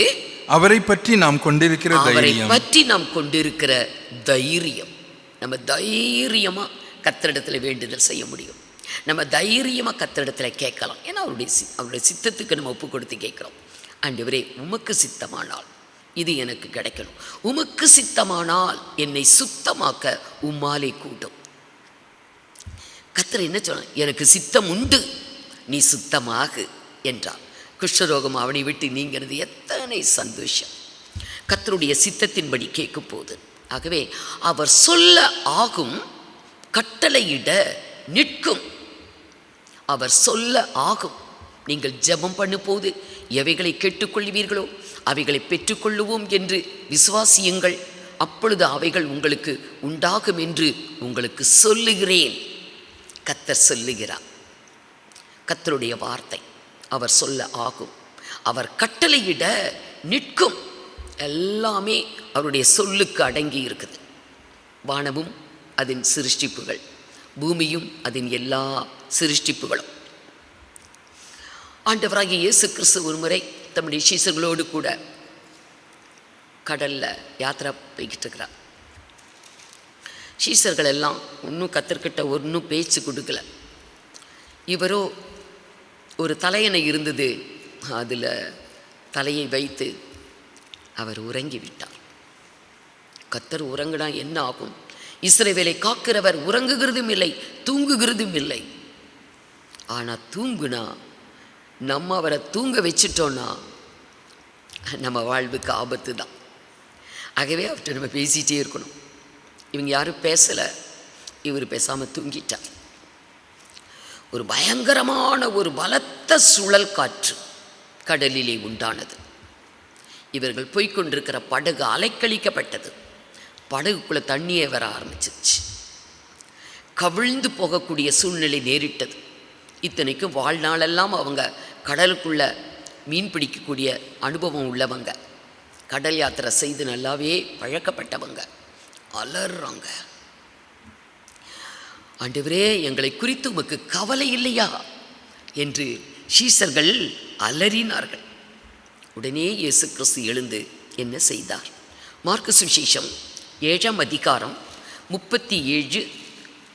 அவரை பற்றி நாம் கொண்டிருக்கிற தைரியம். நம்ம தைரியமா கர்த்தரிடத்துல வேண்டுதல் செய்ய முடியும். நம்ம தைரியமா கர்த்தரிடத்துல கேட்கலாம். ஏன்னா அவருடைய சித்தத்துக்கு நம்ம ஒப்பு கொடுத்து கேட்கிறோம். ஆண்டவரே, உமக்கு சித்தமானால் இது எனக்கு கிடைக்கணும். உமக்கு சித்தமானால் என்னை சுத்தமாக்க உம்மாலே கூடும். கர்த்தர் என்ன சொன்னார்? எனக்கு சித்தம் உண்டு, நீ சுத்தமாகு என்றார். குஷ்டரோகம் அவனை விட்டு நீங்கிறது எத்தனை சந்தோஷம்! கர்த்தருடைய சித்தத்தின்படி கேட்கும் போது. ஆகவே அவர் சொல்ல ஆகும், கட்டளையிட நிற்கும். அவர் சொல்ல ஆகும். நீங்கள் ஜெபம் பண்ணும் போது எவைகளை கேட்டுக்கொள்வீர்களோ அவைகளை பெற்றுக்கொள்ளுவோம் என்று விசுவாசியுங்கள். அப்பொழுது அவைகள் உங்களுக்கு உண்டாகும் என்று உங்களுக்கு சொல்லுகிறேன். கர்த்தர் சொல்லுகிறார். கர்த்தருடைய வார்த்தை அவர் சொல்ல ஆகும். அவர் கட்டளையிட நிற்கும். எல்லாமே அவருடைய சொல்லுக்கு அடங்கி இருக்குது. வானமும் அதன் சிருஷ்டிப்புகள், பூமியும் அதன் எல்லா சிருஷ்டிப்புகளும். ஆண்டவராகிய இயேசு கிறிஸ்து ஒரு முறை தம்முடைய சீசர்களோடு கூட கடல்ல யாத்திரை போய்கிட்டு இருக்கிறார். சீசர்கள் எல்லாம் ஒன்றும் கத்தர்கிட்ட ஒன்றும் பேச்சு கொடுக்கல. இவரோ ஒரு தலையணை இருந்தது, அதில் தலையை வைத்து அவர் உறங்கி விட்டார். கத்தர் உறங்கினா என்ன ஆகும்? இஸ்ரவேலை காக்கிறவர் உறங்குகிறதும் இல்லை, தூங்குகிறதும் இல்லை. ஆனால் தூங்குனா, நம்ம அவரை தூங்க வச்சிட்டோன்னா நம்ம வாழ்வுக்கு ஆபத்து தான். ஆகவே அவர்கிட்ட நம்ம பேசிகிட்டே இருக்கணும். இவங்க யாரும் பேசலை, இவர் பேசாமல் தூங்கிட்டார். ஒரு பயங்கரமான ஒரு பலத்த சுழல் காற்று கடலிலே உண்டானது. இவர்கள் போய்கொண்டிருக்கிற படகு அலைக்கழிக்கப்பட்டது. படகுக்குள்ளே தண்ணியே வர ஆரம்பிச்சிருச்சு. கவிழ்ந்து போகக்கூடிய சூழ்நிலை நேரிட்டது. இத்தனைக்கும் வாழ்நாளெல்லாம் அவங்க கடலுக்குள்ள மீன் பிடிக்கக்கூடிய அனுபவம் உள்ளவங்க, கடல் யாத்திரை செய்து நல்லாவே பழக்கப்பட்டவங்க. அலறாங்க, ஆண்டவரே, எங்களை குறித்து உமக்கு கவலை இல்லையா என்று சீசர்கள் அலறினார்கள். உடனே இயேசு கிறிஸ்து எழுந்து என்ன செய்தார்? மார்க்கு சுவிசேஷம் 7ஆம் அதிகாரம் 37,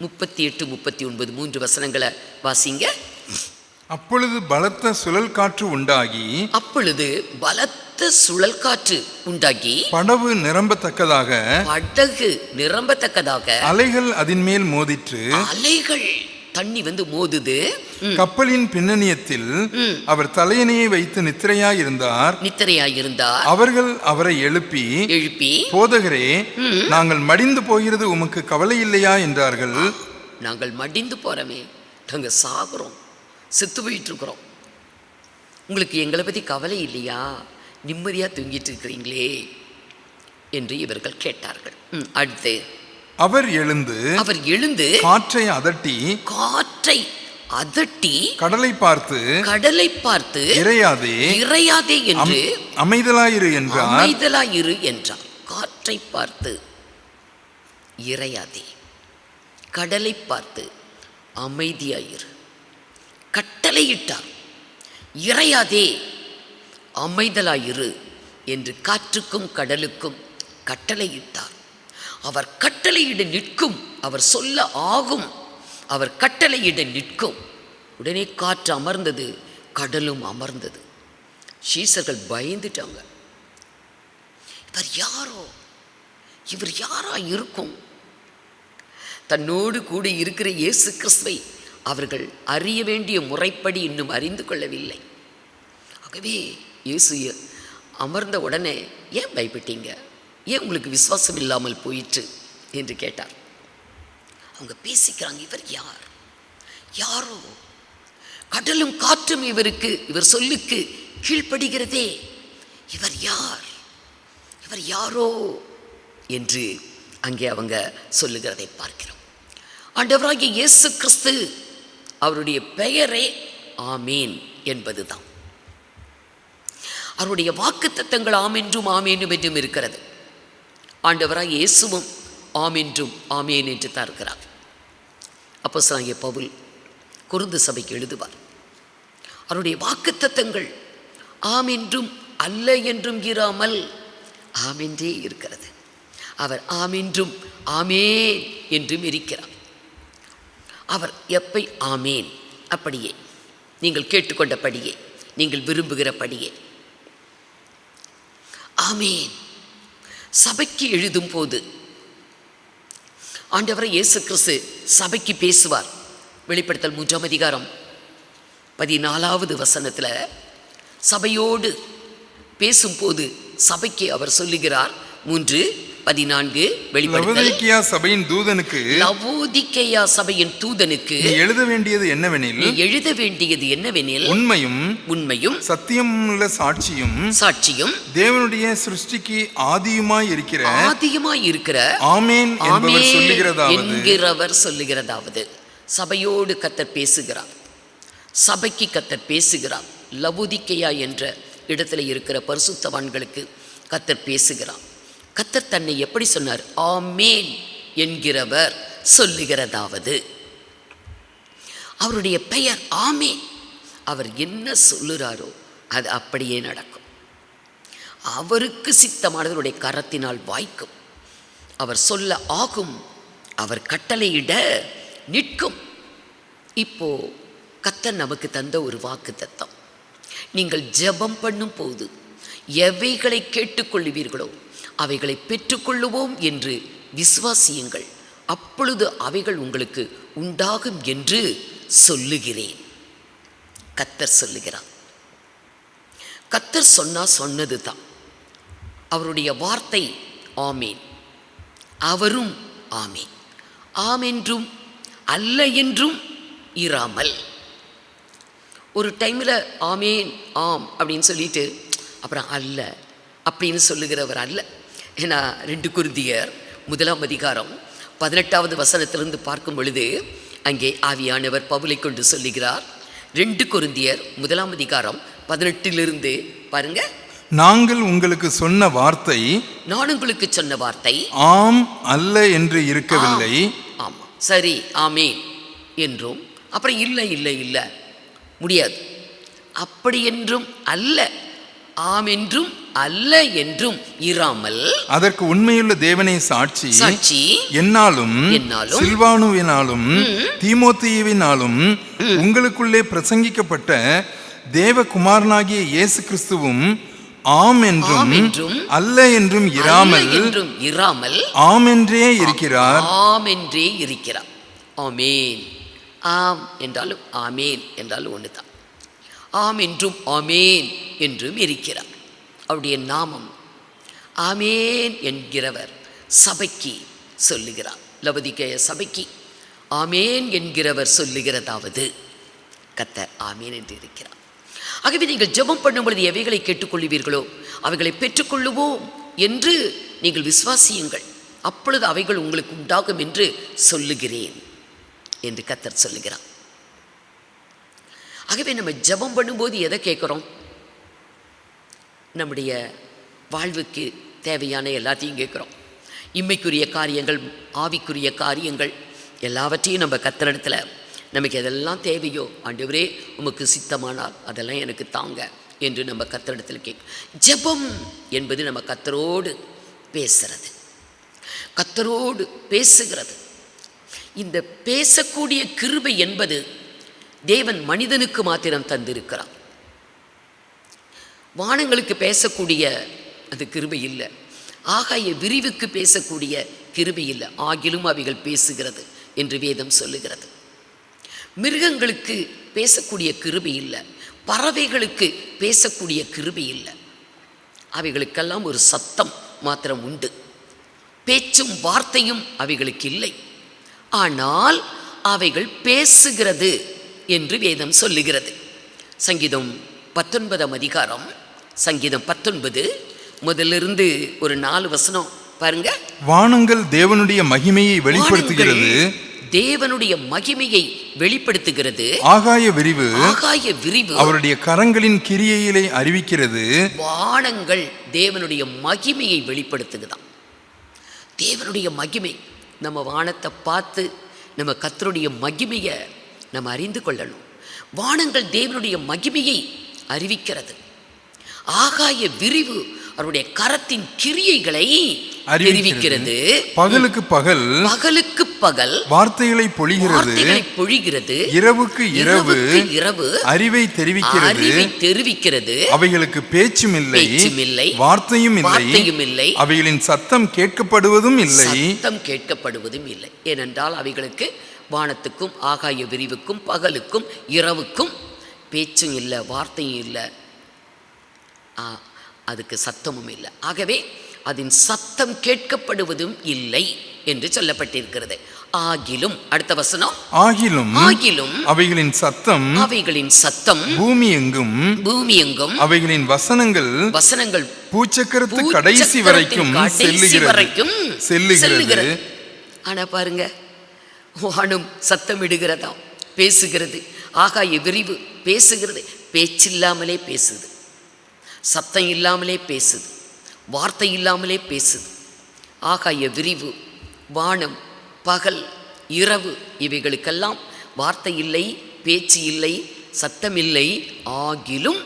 38, 39 3 வசனங்களை வாசிங்க. அப்பொழுது பலத்த சுழல் காற்று உண்டாகி படகு நிரம்பத்தக்கதாக அலைகள் அதன் மேல் மோதிற்று. அலைகள் தண்ணி வந்து மோதுது. கப்பலின் பின்னணியத்தில் அவர் தலையணையை வைத்து நித்திரையாயிருந்தார். அவர்கள் அவரை எழுப்பி போதகரே, நாங்கள் மடிந்து போகிறது உமக்கு கவலை இல்லையா என்றார்கள். நாங்கள் மடிந்து போறோமே, நாங்கள் சாகுறோம், செத்து போயிட்டு இருக்கிறோம், உங்களுக்கு எங்களை பற்றி கவலை இல்லையா? நிம்மதியாக தூங்கிட்டு இருக்கிறீங்களே என்று இவர்கள் கேட்டார்கள். அடுத்து அவர் எழுந்து காற்றை அதட்டி கடலை பார்த்து இறையாதே என்று அமைதலாயிரு என்றார். காற்றை பார்த்து இறையாதே, கடலை பார்த்து அமைதியாயிரு. கட்டளையிட்டார், இறையாதே, அமைதலாயிரு என்று காற்றுக்கும் கடலுக்கும் கட்டளையிட்டார். அவர் கட்டளையிட நிற்கும், அவர் சொல்ல ஆகும், அவர் கட்டளையிட நிற்கும். உடனே காற்று அமர்ந்தது, கடலும் அமர்ந்தது. சீசர்கள் பயந்துட்டாங்க. இவர் யாரா இருக்கும்? தன்னோடு கூட இருக்கிற இயேசு கிறிஸ்துவை அவர்கள் அறிய வேண்டிய முறைப்படி இன்னும் அறிந்து கொள்ளவில்லை. ஆகவே இயேசு அமர்ந்த உடனே ஏன் பயப்பட்டீங்க, ஏன் உங்களுக்கு விசுவாசம் இல்லாமல் போயிற்று என்று கேட்டார். அவங்க பேசிக்கிறாங்க, இவர் யார், யாரோ, கடலும் காற்றும் இவர் சொல்லுக்கு கீழ்ப்படுகிறதே, இவர் யார், இவர் யாரோ என்று அங்கே அவங்க சொல்லுகிறதை பார்க்கிறோம். ஆண்டவராகிய இயேசு கிறிஸ்து அவருடைய பெயரே ஆமேன் என்பதுதான். அவருடைய வாக்குத்தத்தங்கள் ஆமென்றும் ஆமேனும் என்றும் இருக்கிறது. ஆண்டவராகிய இயேசுவும் ஆமென்றும் ஆமேன் என்று தான் இருக்கிறார். அப்போஸ்தலனாகிய பவுல் கொரிந்து சபைக்கு எழுதுவார், அவருடைய வாக்குத்தத்தங்கள் ஆமென்றும் அல்ல என்றும் இராமல் ஆமென்றே இருக்கிறது. அவர் ஆமென்றும் ஆமேன் என்றும் இருக்கிறார். அவர் எப்பை ஆமேன், அப்படியே நீங்கள் கேட்டுக்கொண்டபடியே, நீங்கள் விரும்புகிறபடியே ஆமேன். சபைக்கு எழுதும் போது ஆண்டவரை இயேசு கிறிஸ்து சபைக்கு பேசுவார். வெளிப்படுத்தல் 3ஆம் அதிகாரம் 14வது வசனத்தில் சபையோடு பேசும்போது சபைக்கு அவர் சொல்லுகிறார். 3:14 லவோதிக்கேயா சபையின் தூதனுக்கு, லவோதிக்கேயா சபையின் தூதனுக்கு நீ எழுத வேண்டியது என்னவெனில், உண்மையும் சத்தியமுள்ள சாட்சியும் தேவனுடைய சிருஷ்டிக்கு ஆதியுமாய் இருக்கிற ஆமென் என்கிறவர் சொல்லுகிறதாவது. சபையோடு கர்த்தர் பேசுகிறார், சபைக்கு கர்த்தர் பேசுகிறார். லவோதிக்கேயா என்ற இடத்துல இருக்கிற பரிசுத்தவான்களுக்கு கர்த்தர் பேசுகிறார். கர்த்தர் தன்னை எப்படி சொன்னார்? ஆமேன் என்கிறவர் சொல்லுகிறதாவது. அவருடைய பெயர் ஆமேன். அவர் என்ன சொல்லுறாரோ அது அப்படியே நடக்கும். அவருக்கு சித்தமானவருடைய கரத்தினால் வாய்க்கும். அவர் சொல்ல ஆகும், அவர் கட்டளையிட நிற்கும். இப்போ கர்த்தர் நமக்கு தந்த ஒரு வாக்குத்தத்தம், நீங்கள் ஜெபம் பண்ணும் போது எவைகளை கேட்டுக்கொள்ளுவீர்களோ அவைகளை பெற்றுக்கொள்ளுவோம் என்று விசுவாசியுங்கள், அப்பொழுது அவைகள் உங்களுக்கு உண்டாகும் என்று சொல்லுகிறேன். கர்த்தர் சொல்லுகிறார். கர்த்தர் சொன்னது தான். அவருடைய வார்த்தை ஆமேன், அவரும் ஆமேன். ஆமென்றும் அல்ல என்றும் இராமல். ஒரு டைமில் ஆமேன் ஆம் அப்படின்னு சொல்லிட்டு அப்புறம் அல்ல அப்படின்னு சொல்லுகிறவர் அல்ல. ஏன்னா 2 கொரிந்தியர் 1ஆம் அதிகாரம் 18வது வசனத்திலிருந்து பார்க்கும் பொழுது அங்கே ஆவியானவர் பவுலை கொண்டு சொல்லுகிறார். 2 கொரிந்தியர் 1ஆம் அதிகாரம் 18 பாருங்க. நாங்கள் உங்களுக்கு சொன்ன வார்த்தை, நான் உங்களுக்கு சொன்ன வார்த்தை ஆம் அல்ல என்று இருக்கவில்லை. ஆமா, சரி ஆமேன் என்றும் அப்புறம் இல்லை இல்லை இல்லை முடியாது, அப்படி என்றும் அல்ல, ஆம் என்றும் அல்ல என்றும் இராமல், அதற்கு உண்மையுள்ள தேவனை சாட்சி என்னாலும் சில்வானுவினாலும் தீமோத்தேயுவினாலும் உங்களுக்குள்ளே பிரசங்கிக்கப்பட்ட தேவகுமாரனாகிய இயேசு கிறிஸ்துவும் ஆம் என்றும் அல்ல என்றும் இராமல் ஆம் என்றே இருக்கிறார். ஆமேன். ஆம் என்றாலும் ஆமேன் என்றாலும் ஒன்றுதான். ஆம் என்றும் ஆமேன் என்றும் இருக்கிறார். அவருடைய நாமம் ஆமேன் என்கிறவர் சபைக்கு சொல்லுகிறார். லவோதிக்கேய சபைக்கு ஆமேன் என்கிறவர் சொல்லுகிறதாவது கர்த்தர் ஆமேன் என்று இருக்கிறார். ஆகவே நீங்கள் ஜெபம் பண்ணும் பொழுது எவைகளை கேட்டுக்கொள்வீர்களோ அவைகளை பெற்றுக்கொள்ளுவோம் என்று நீங்கள் விசுவாசியுங்கள், அப்பொழுது அவைகள் உங்களுக்கு உண்டாகும் என்று சொல்லுகிறேன் என்று கர்த்தர் சொல்லுகிறார். ஆகவே நம்ம ஜெபம் பண்ணும்போது எதை கேட்குறோம்? நம்முடைய வாழ்வுக்கு தேவையான எல்லாத்தையும் கேட்குறோம். இம்மைக்குரிய காரியங்கள், ஆவிக்குரிய காரியங்கள் எல்லாவற்றையும் நம்ம கர்த்தரிடத்தில் நமக்கு எதெல்லாம் தேவையோ, ஆண்டவரே உமக்கு சித்தமானால் அதெல்லாம் எனக்கு தாங்க என்று நம்ம கர்த்தரிடத்தில் கேட்கும். ஜெபம் என்பது நம்ம கர்த்தரோடு பேசுறது, கர்த்தரோடு பேசுகிறது. இந்த பேசக்கூடிய கிருபை என்பது தேவன் மனிதனுக்கு மாத்திரம் தந்திருக்கிறார். வானங்களுக்கு பேசக்கூடிய அது கிருபை இல்லை, ஆகாய விரிவுக்கு பேசக்கூடிய கிருபை இல்லை, ஆகிலும் அவைகள் பேசுகிறது என்று வேதம் சொல்லுகிறது. மிருகங்களுக்கு பேசக்கூடிய கிருபை இல்லை, பறவைகளுக்கு பேசக்கூடிய கிருபை இல்லை. அவைகளுக்கெல்லாம் ஒரு சத்தம் மாத்திரம் உண்டு, பேச்சும் வார்த்தையும் அவைகளுக்கு இல்லை. ஆனால் அவைகள் பேசுகிறது என்று வேதம் சொல்லுகிறது. சங்கீதம் 19 அதிகாரம், சங்கீதம் 19 முதலிருந்து ஒரு 4 வசனம் பாருங்க. வானங்கள் தேவனுடைய மகிமையை வெளிப்படுத்துகிறது, தேவனுடைய மகிமையை வெளிப்படுத்துகிறது. ஆகாய விரிவு அவருடைய கரங்களின் கிரியையிலே அறிவிக்கிறது. வானங்கள் தேவனுடைய மகிமையை வெளிப்படுத்துகிறதாம். தேவனுடைய மகிமை, நம்ம வானத்தை பார்த்து நம்ம கர்த்தருடைய மகிமையை நம்ம அறிந்து கொள்ளணும். வானங்கள் தேவனுடைய மகிமையை அறிவிக்கிறது. ஆகாய விரிவு அவருடைய கரத்தின் கிரியைகளை அறிவிக்கிறது. பகலுக்கு பகல் வார்த்தைகளை பொழிகிறது. இரவுக்கு இரவு அறிவை தெரிவிக்கிறது. அவைகளுக்கு பேச்சும் இல்லை, வார்த்தையும் இல்லை. அவைகளின் சத்தம் கேட்கப்படுவதும் இல்லை. ஏனென்றால் அவைகளுக்கு வானத்துக்கும் ஆகாய விரிவுக்கும் பகலுக்கும் இரவுக்கும் பேச்சும் இல்லை, வார்த்தையும் இல்லை, அதுக்கு சத்தமும் இல்லை. ஆகவே அதன் சத்தம் கேட்கப்படுவதும் இல்லை என்று சொல்லப்பட்டிருக்கிறது. ஆகிலும், அடுத்த வசனம், ஆகிலும் அவைகளின் சத்தம் பூமி எங்கும் அவைகளின் வசனங்கள் பூச்சக்கரத்து கடைசி வரைக்கும் செல்லுகிறது. ஆனா பாருங்க, வானம் சத்தம் இடுகிறதா, பேசுகிறது. ஆகாய விரிவு பேசுகிறது, பேச்சில்லாமலே பேசுது, சத்தம் இல்லாமலே பேசுது, வார்த்தை இல்லாமலே பேசுது. ஆகாய விரிவு, வானம், பகல், இரவு இவைகளுக்கெல்லாம் வார்த்தை இல்லை, பேச்சு இல்லை, சத்தம் இல்லை. ஆகிலும்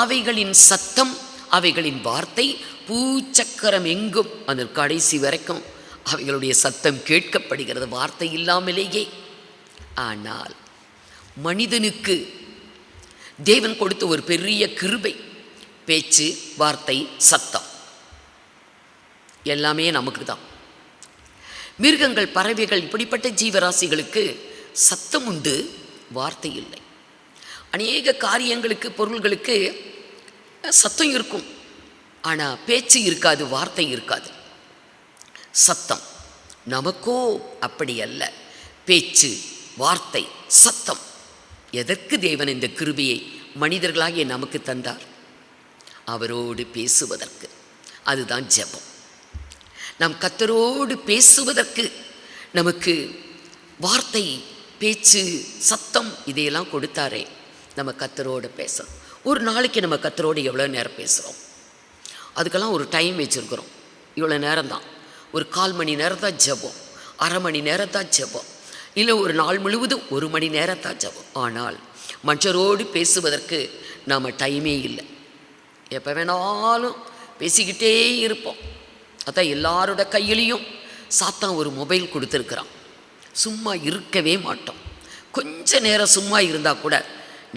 அவைகளின் சத்தம், அவைகளின் வார்த்தை பூச்சக்கரம் எங்கும் அந்த கடைசி வரைக்கும் அவைகளுடைய சத்தம் கேட்கப்படுகிறது, வார்த்தை இல்லாமலேயே. ஆனால் மனிதனுக்கு தேவன் கொடுத்த ஒரு பெரிய கிருபை, பேச்சு, வார்த்தை, சத்தம் எல்லாமே நமக்கு தான். மிருகங்கள், பறவைகள், இப்படிப்பட்ட ஜீவராசிகளுக்கு சத்தம் உண்டு, வார்த்தை இல்லை. அநேக காரியங்களுக்கு, பொருள்களுக்கு சத்தம் இருக்கும், ஆனால் பேச்சு இருக்காது, வார்த்தை இருக்காது. சத்தம் நமக்கோ அப்படி அல்ல. பேச்சு, வார்த்தை, சத்தம். எதற்கு தேவன் இந்த கிருபையை மனிதர்களாகிய நமக்கு தந்தார்? அவரோடு பேசுவதற்கு. அதுதான் ஜெபம். நாம் கர்த்தரோடு பேசுவதற்கு நமக்கு வார்த்தை, பேச்சு, சத்தம் இதையெல்லாம் கொடுத்தாரே. நம்ம கர்த்தரோடு பேசணும். ஒரு நாளைக்கு நம்ம கர்த்தரோடு எவ்வளோ நேரம் பேசுகிறோம்? அதுக்கெல்லாம் ஒரு டைம் வச்சுருக்குறோம். இவ்வளோ நேரம் தான், ஒரு 1/4 மணி நேரம் தான் ஜெபம், அரை மணி நேரம் தான் ஜெபம், இல்லை ஒரு நாள் முழுவதும் 1 மணி நேரம் தான் ஜெபம். ஆனால் மனுஷரோடு பேசுவதற்கு நாம் டைமே இல்லை. எப்போ வேணாலும் பேசிக்கிட்டே இருப்போம். அதான் எல்லாரோட கையிலையும் சாத்தான் ஒரு மொபைல் கொடுத்துருக்குறான். சும்மா இருக்கவே மாட்டோம். கொஞ்ச நேரம் சும்மா இருந்தால் கூட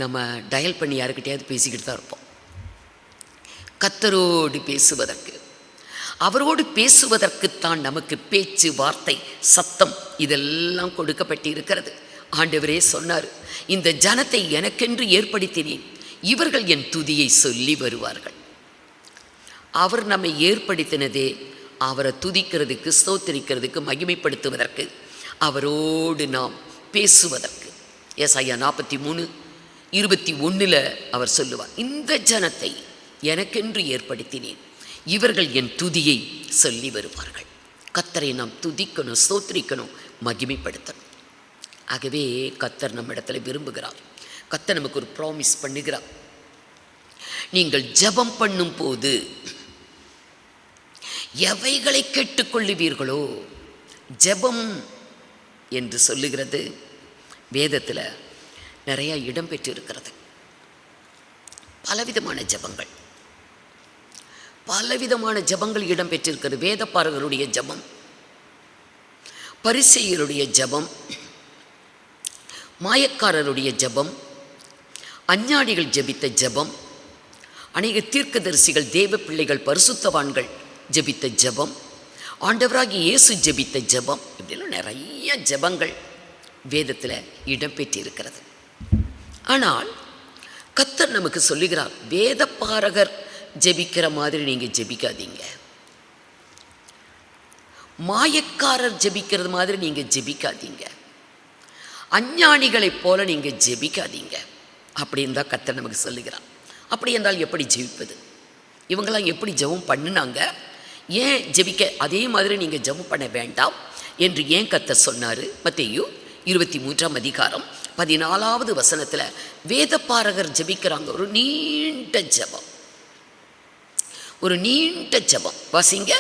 நம்ம டயல் பண்ணி யாருக்கிட்டையாவது பேசிக்கிட்டு தான் இருப்போம். கர்த்தரோடு பேசுவதற்கு, அவரோடு பேசுவதற்குத்தான் நமக்கு பேச்சு, வார்த்தை, சத்தம் இதெல்லாம் கொடுக்கப்பட்டு இருக்கிறது. ஆண்டவரே சொன்னார், இந்த ஜனத்தை எனக்கென்று ஏற்படுத்தினேன், இவர்கள் என் துதியை சொல்லி வருவார்கள். அவர் நம்மை ஏற்படுத்தினதே அவரை துதிக்கிறதுக்கு, ஸ்தோத்திரிக்கிறதுக்கு, மகிமைப்படுத்துவதற்கு, அவரோடு நாம் பேசுவதற்கு. ஏசாயா 43:21 அவர் சொல்லுவார், இந்த ஜனத்தை எனக்கென்று ஏற்படுத்தினேன், இவர்கள் என் துதியை சொல்லி வருவார்கள். கர்த்தரை நாம் துதிக்கணும், ஸ்தோத்திரிக்கணும், மகிமைப்படுத்தணும். ஆகவே கர்த்தர் நம்ம இடத்துல விரும்புகிறார். கர்த்தர் நமக்கு ஒரு ப்ராமிஸ் பண்ணுகிறார். நீங்கள் ஜெபம் பண்ணும் போது எவைகளை கேட்டுக்கொள்ளுவீர்களோ, ஜெபம் என்று சொல்லுகிறது வேதத்தில் நிறைய இடம் பெற்றிருக்கிறது. பலவிதமான ஜெபங்கள் இடம் பெற்றிருக்கிறது. வேதப்பாரகருடைய ஜெபம், பரிசேயருடைய ஜெபம், மாயக்காரருடைய ஜெபம், அஞ்ஞாடிகள் ஜெபித்த ஜெபம், அநேக தீர்க்கதரிசிகள், தேவ பிள்ளைகள், பரிசுத்தவான்கள் ஜெபித்த ஜெபம், ஆண்டவராகிய இயேசு ஜெபித்த ஜெபம், இப்படிலாம் நிறைய ஜெபங்கள் வேதத்தில் இடம்பெற்றிருக்கிறது. ஆனால் கர்த்தர் நமக்கு சொல்லுகிறார், வேதப்பாரகர் ஜெபிக்கிற மாதிரி நீங்கள் ஜெபிக்காதீங்க. மாயக்காரர் ஜெபிக்கிறது மாதிரி நீங்கள் ஜெபிக்காதீங்க. அஞ்ஞானிகளைப் போல நீங்கள் ஜெபிக்காதீங்க. அப்படின்னு தான் கர்த்தர் நமக்கு சொல்லுகிறார். அப்படி என்றால் எப்படி ஜெபிப்பது? இவங்களாம் எப்படி ஜெபம் பண்ணினாங்க? ஏன் ஜெபிக்க அதே மாதிரி நீங்கள் ஜெபம் பண்ண வேண்டாம் என்று ஏன் கர்த்தர் சொன்னார்? மத்தேயு 23ஆம் அதிகாரம் 14வது வசனத்தில் வேதபாரகர் ஜெபிக்கிறாங்க. ஒரு நீண்ட ஜெபம், ஒரு நீண்ட ஜெபம். வாசிங்க.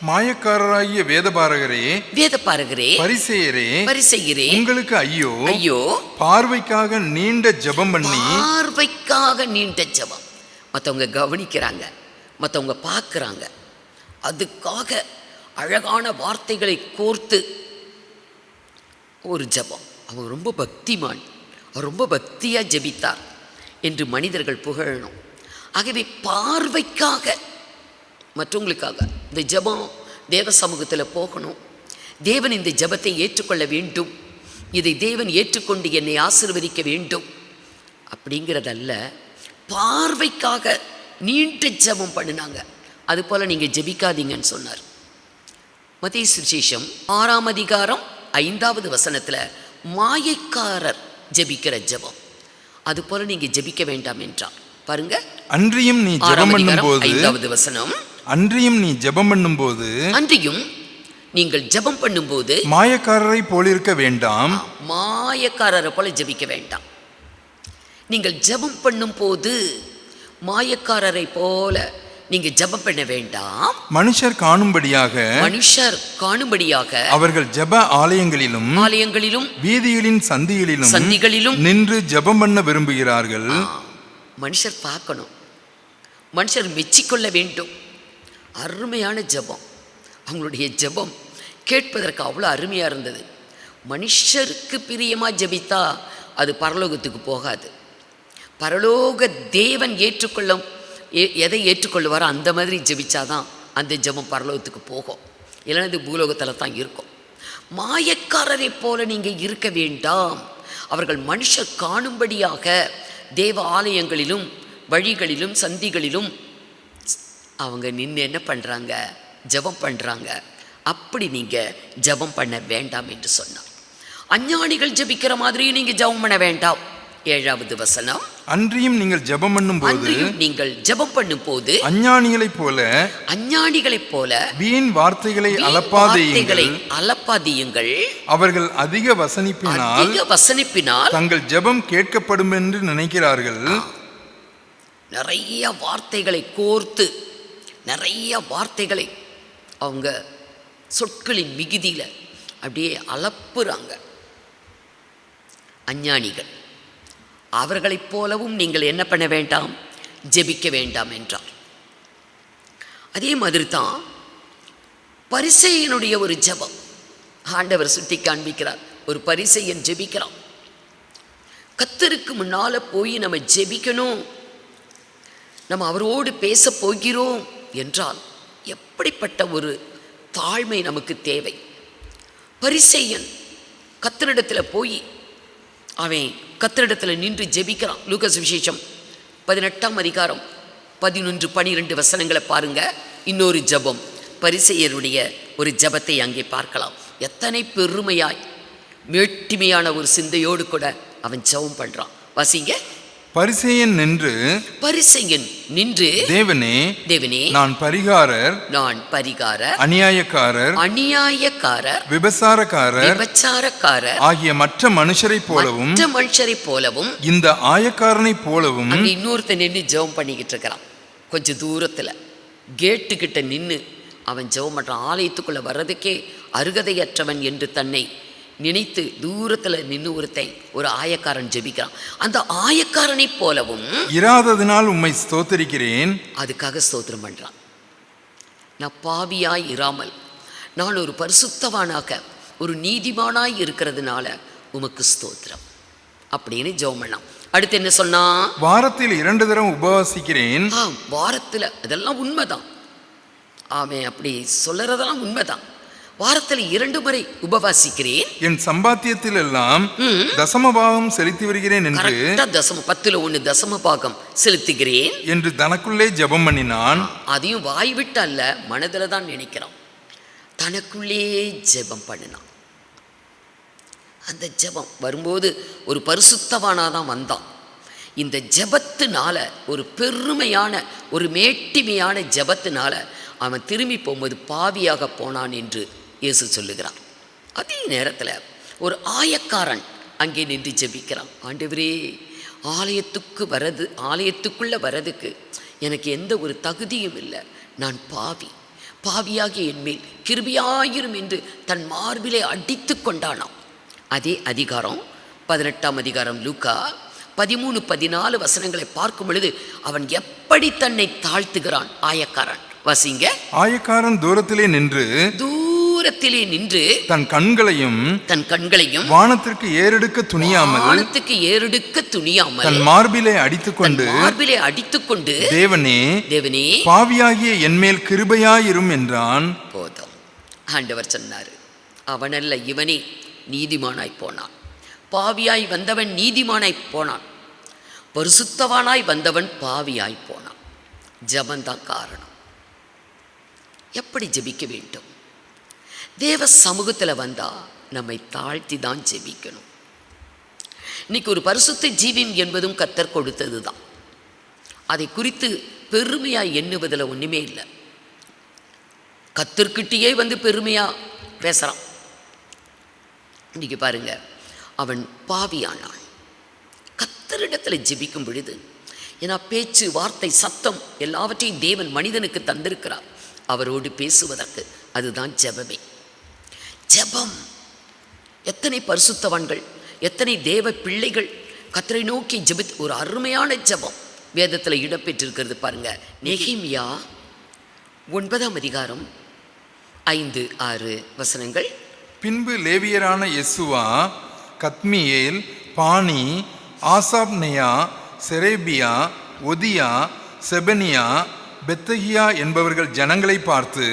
மாயக்காரராகிய வேதபாரகரே, வேதபாரகரே, பரிசேயரே, பரிசேயரே, உங்களுக்கு ஐயோ, ஐயோ, பார்வைக்காக நீண்ட ஜெபம் பண்ணி, பார்வைக்காக நீண்ட ஜெபம். மற்றவங்க கவனிக்கிறாங்க, மற்றவங்க பார்க்குறாங்க, அதுக்காக அழகான வார்த்தைகளை கோர்த்து ஒரு ஜெபம். அவர் ரொம்ப பக்திமான், அவர் ரொம்ப பக்தியாக ஜெபித்தார் என்று மனிதர்கள் புகழணும். ஆகவே பார்வைக்காக, மற்றவங்களுக்காக இந்த ஜெபம் தேவ சமூகத்தில் போகணும். தேவன் இந்த ஜெபத்தை ஏற்றுக்கொள்ள வேண்டும், இதை தேவன் ஏற்றுக்கொண்டு என்னை ஆசீர்வதிக்க வேண்டும் அப்படிங்கிறதல்ல. பார்வைக்காக நீண்ட ஜெபம் பண்ணினாங்க. அதுபோல் நீங்கள் ஜெபிக்காதீங்கன்னு சொன்னார். மத்தேயு சுவிசேஷம் 6ஆம் அதிகாரம் 5வது வசனத்தில் மாயக்காரர் ஜெபிக்கிற ஜெபம், அதுபோல் நீங்கள் ஜெபிக்க வேண்டாம் என்றார். பாருங்க. அன்றியும் நீ ஜெபம் பண்ணும்போது, 5வது வசனம், அன்றியும் நீ ஜெபம் பண்ணும்போது, அன்றியும் நீங்கள் ஜெபம் பண்ணும்போது மாயக்காரரை போலிருக்க வேண்டாம். மாயக்காரரை போல ஜெபிக்க வேண்டாம். நீங்கள் ஜெபம் பண்ணும்போது மாயக்காரரை போல நீங்க ஜெபம் பண்ண வேண்டாம். மனுஷர் காணும்படியாக, மனுஷர் காணும்படியாக அவர்கள் ஜெப ஆலயங்களிலும் வீதிகளின் சந்திகளிலும் நின்று ஜெபம் பண்ண விரும்புகிறார்கள். மனுஷர் பார்க்கணும், மனுஷர் மெச்சிக்கொள்ள வேண்டும். அருமையான ஜெபம். அவங்களுடைய ஜெபம் கேட்பதற்கு அவ்வளோ அருமையாக இருந்தது. மனுஷருக்கு பிரியமாக ஜெபித்தா அது பரலோகத்துக்கு போகாது. பரலோக தேவன் எதை ஏற்றுக்கொள்ளுவாரோ அந்த மாதிரி ஜெபிச்சாதான் அந்த ஜெபம் பரலோகத்துக்கு போகும். இல்லைன்னா இது பூலோகத்தில் தான் இருக்கும். மாயக்காரரை போல நீங்கள் இருக்க வேண்டாம். அவர்கள் மனுஷர் காணும்படியாக தேவ ஆலயங்களிலும் வழிகளிலும் சந்திகளிலும் அவங்க நின்று என்ன பண்ணுறாங்க? ஜெபம் பண்ணுறாங்க. அப்படி நீங்கள் ஜெபம் பண்ண வேண்டாம் என்று சொன்னார். அஞ்ஞானிகள் ஜெபிக்கிற மாதிரியும் நீங்கள் ஜெபம் பண்ண வேண்டாம். 7வது வசனம், அன்றியும் நீங்கள் ஜெபம் பண்ணும்போது, நீங்கள் ஜெபம் பண்ணும்போது அஞ்ஞானிகளைப் போல வீண் வார்த்தைகளை அலப்பாதீயுங்கள். அவர்கள் அதிக வசனிப்பினால் தங்கள் ஜெபம் கேட்கப்படும் என்று நினைக்கிறார்கள். நிறைய வார்த்தைகளை கோர்த்து, நிறைய வார்த்தைகளை அவங்க சொற்களின் மிகுதியில் அப்படியே அலப்புறாங்க. அஞ்ஞானிகள், அவர்களைப் போலவும் நீங்கள் என்ன பண்ண வேண்டாம்? ஜெபிக்க வேண்டாம் என்றார். அதே மாதிரி தான் பரிசேயனுடைய ஒரு ஜெபம் ஆண்டவர் சுட்டி காண்பிக்கிறார். ஒரு பரிசேயன் ஜெபிக்கிறான். கர்த்தருக்கு முன்னால் போய் நம்ம ஜெபிக்கணும், நம்ம அவரோடு பேச போகிறோம் என்றால் எப்படிப்பட்ட ஒரு தாழ்மை நமக்கு தேவை. பரிசேயன் கர்த்தரிடத்தில் போய் அவன் கர்த்தரிடத்தில் நின்று ஜெபிக்கிறான். லூக்கா சுவிசேஷம் 18ஆம் அதிகாரம் 11-12 வசனங்களை பாருங்க. இன்னொரு ஜெபம், பரிசேயருடைய ஒரு ஜெபத்தை அங்கே பார்க்கலாம். எத்தனை பெருமையாய் மேட்டிமையான ஒரு சிந்தையோடு கூட அவன் ஜெபம் பண்றான். வாசிங்க. பரிசேயன் நின்று தேவனே, நான் பரிகாரர், அநியாயக்காரர், விபச்சாரக்காரர் ஆகிய மற்ற மனுஷரைப் போலவும் இந்த ஆயக்காரனைப் போலவும். இன்னொருத்தன் நின்று ஜெபம் பண்ணிக்கிட்டு இருக்கிறான். கொஞ்சம் தூரத்துல கேட்டுக்கிட்ட நின்று அவன் ஜெபம் பண்றான். ஆலயத்துக்குள்ள வர்றதுக்கே அருகதையற்றவன் என்று தன்னை நினைத்து தூரத்தில் நின்று ஒரு ஆயக்காரன் ஜெபிக்கிறான். அந்த ஆயக்காரனை போலவும் இராததினால் உம்மை ஸ்தோத்திரிக்கிறேன், அதுக்காக ஸ்தோத்திரம் பண்றான். நான் பாவியாய் இராமல் நான் ஒரு பரிசுத்தவானாக ஒரு நீதிமானாய் இருக்கிறதுனால உமக்கு ஸ்தோத்திரம் அப்படின்னு ஜெபம் பண்ணான். அடுத்து என்ன சொன்னா? வாரத்தில் 2 தரம் உபவாசிக்கிறேன். வாரத்தில், அதெல்லாம் உண்மைதான். அவன் அப்படி சொல்லுறதெல்லாம் உண்மைதான். வாரத்தில் 2 முறை உபவாசிக்கிறேன், என் சம்பாத்தியத்தில் எல்லாம் தசமபாகம் செலுத்தி வருகிறேன் என்று தசம 10ல் 1 தசம பாகம் செலுத்துகிறேன் என்று தனக்குள்ளே ஜெபம் பண்ணினான். அதையும் வாய் விட்டு அல்ல, மனதில் தான் நினைக்கிறான். தனக்குள்ளே ஜெபம் பண்ணினான். அந்த ஜெபம் வரும்போது ஒரு பரிசுத்தவானாதான் வந்தான். இந்த ஜெபத்தினால, ஒரு பெருமையான ஒரு மேட்டிமையான ஜெபத்தினால அவன் திரும்பி போகும்போது பாவியாக போனான் என்று இயேசு சொல்லுகிறான். அதே நேரத்தில் ஒரு ஆயக்காரன் அங்கே நின்று ஜெபிக்கிறான். ஆண்டவரே, ஆலயத்துக்குள்ளே வரதுக்கு எனக்கு எந்த ஒரு தகுதியும் இல்லை, நான் பாவியாகிய என்மேல் கிருபையாயிரும் என்று தன் மார்பிலே அடித்து கொண்டானாம். அதே அதிகாரம் 18ஆம் அதிகாரம் லூக்கா 13-14 வசனங்களை பார்க்கும் பொழுது அவன் எப்படி தன்னை தாழ்த்துகிறான். ஆயக்காரன் வாசிங்க. ஆயக்காரன் தூரத்திலே நின்று தன் கண்களையும் வானத்திற்கு ஏறெடுக்க துணியாமல் தன் மார்பிலே அடித்துக்கொண்டு தேவனே பாவியாகிய என்மேல் கிருபையாயிரும் என்றான். போதும், ஆண்டவர் சொன்னார், அவனல்ல இவனே நீதிமானாய் போனான். பாவியாய் வந்தவன் நீதிமானாய் போனான், பரிசுத்தவானாய் வந்தவன் பாவியாய் போனான். ஜெபந்தான் காரணம். எப்படி ஜெபிக்க வேண்டும்? தேவ சமூகத்தில் வந்தா நம்மை தாழ்த்தி தான் ஜெபிக்கணும். இன்னைக்கு ஒரு பரிசுத்த ஜீவியம் என்பதும் கர்த்தர் கொடுத்தது தான். அதை குறித்து பெருமையாய் எண்ணுவதில் ஒன்றுமே இல்லை. கர்த்தர்கிட்டயே வந்து பெருமையா பேசுகிறான். இன்னைக்கு பாருங்க, அவன் பாவியானான். கர்த்தரிடத்தில் ஜெபிக்கும் பொழுது, ஏன்னா பேச்சு, வார்த்தை, சத்தம் எல்லாவற்றையும் தேவன் மனிதனுக்கு தந்திருக்கிறார் அவரோடு பேசுவதற்கு. அதுதான் ஜெபமே. ஜெபம். எத்தனை பரிசுத்தவான்கள், எத்தனை தேவ பிள்ளைகள் கர்த்தரை நோக்கி ஒரு அருமையான ஜெபம் வேதத்தில் இடம்பெற்றிருக்கிறது பாருங்க. நெகேமியா 9ஆம் அதிகாரம் 5-6 வசனங்கள். பின்பு லேவியரான யெசுவா, கத்மியேல், பானி, ஆசாப்நெயா, செரேபியா, ஒதியா, செபனியா, பெத்தகியா என்பவர்கள் ஜனங்களை பார்த்து,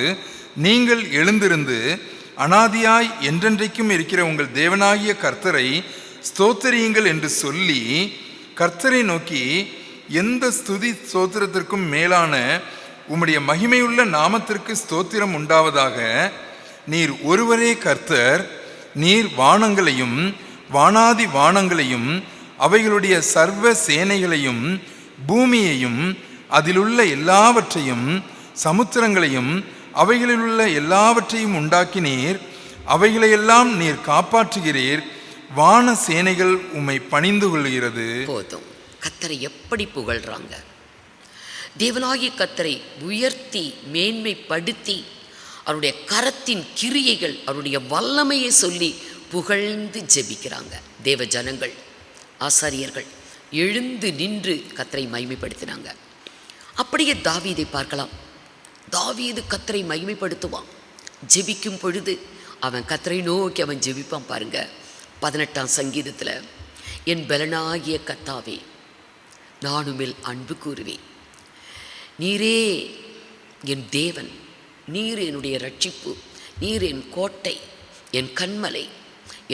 நீங்கள் எழுந்திருந்து அனாதியாய் என்றென்றைக்கும் இருக்கிற உங்கள் தேவனாகிய கர்த்தரை ஸ்தோத்திரியுங்கள் என்று சொல்லி, கர்த்தரை நோக்கி, எந்த ஸ்துதி ஸ்தோத்திரத்திற்கும் மேலான உம்முடைய மகிமையுள்ள நாமத்திற்கு ஸ்தோத்திரம் உண்டாவதாக. நீர் ஒருவரே கர்த்தர். நீர் வானங்களையும் வானாதி வானங்களையும் அவைகளுடைய சர்வ சேனைகளையும் பூமியையும் அதிலுள்ள எல்லாவற்றையும் சமுத்திரங்களையும் அவைகளிலுள்ள எல்லாவற்றையும் உண்டாக்கினீர். அவைகளையெல்லாம் நீர் காப்பாற்றுகிறீர். வான சேனைகள் உம்மை பணிந்து கொள்கிறது. போதும். கர்த்தரை எப்படி புகழ்றாங்க! தேவனாகிய கர்த்தரை உயர்த்தி மேன்மைப்படுத்தி அவருடைய கரத்தின் கிரியைகள், அவருடைய வல்லமையை சொல்லி புகழ்ந்து ஜெபிக்கிறாங்க. தேவ ஜனங்கள், ஆசாரியர்கள் எழுந்து நின்று கர்த்தரை மகிமைப்படுத்தினாங்க. அப்படியே தாவீதை பார்க்கலாம். தாவீது கர்த்தரை மகிமைப்படுத்துவான். ஜெபிக்கும் பொழுது அவன் கர்த்தரை நோக்கி அவன் ஜெபிப்பான் பாருங்க. 18ஆம் சங்கீதத்தில், என் பலனாகிய கர்த்தாவே, நானுமில் அன்பு கூறுவேன். நீரே என் தேவன், நீர் என்னுடைய ரட்சிப்பு, நீர் என் கோட்டை, என் கன்மலை,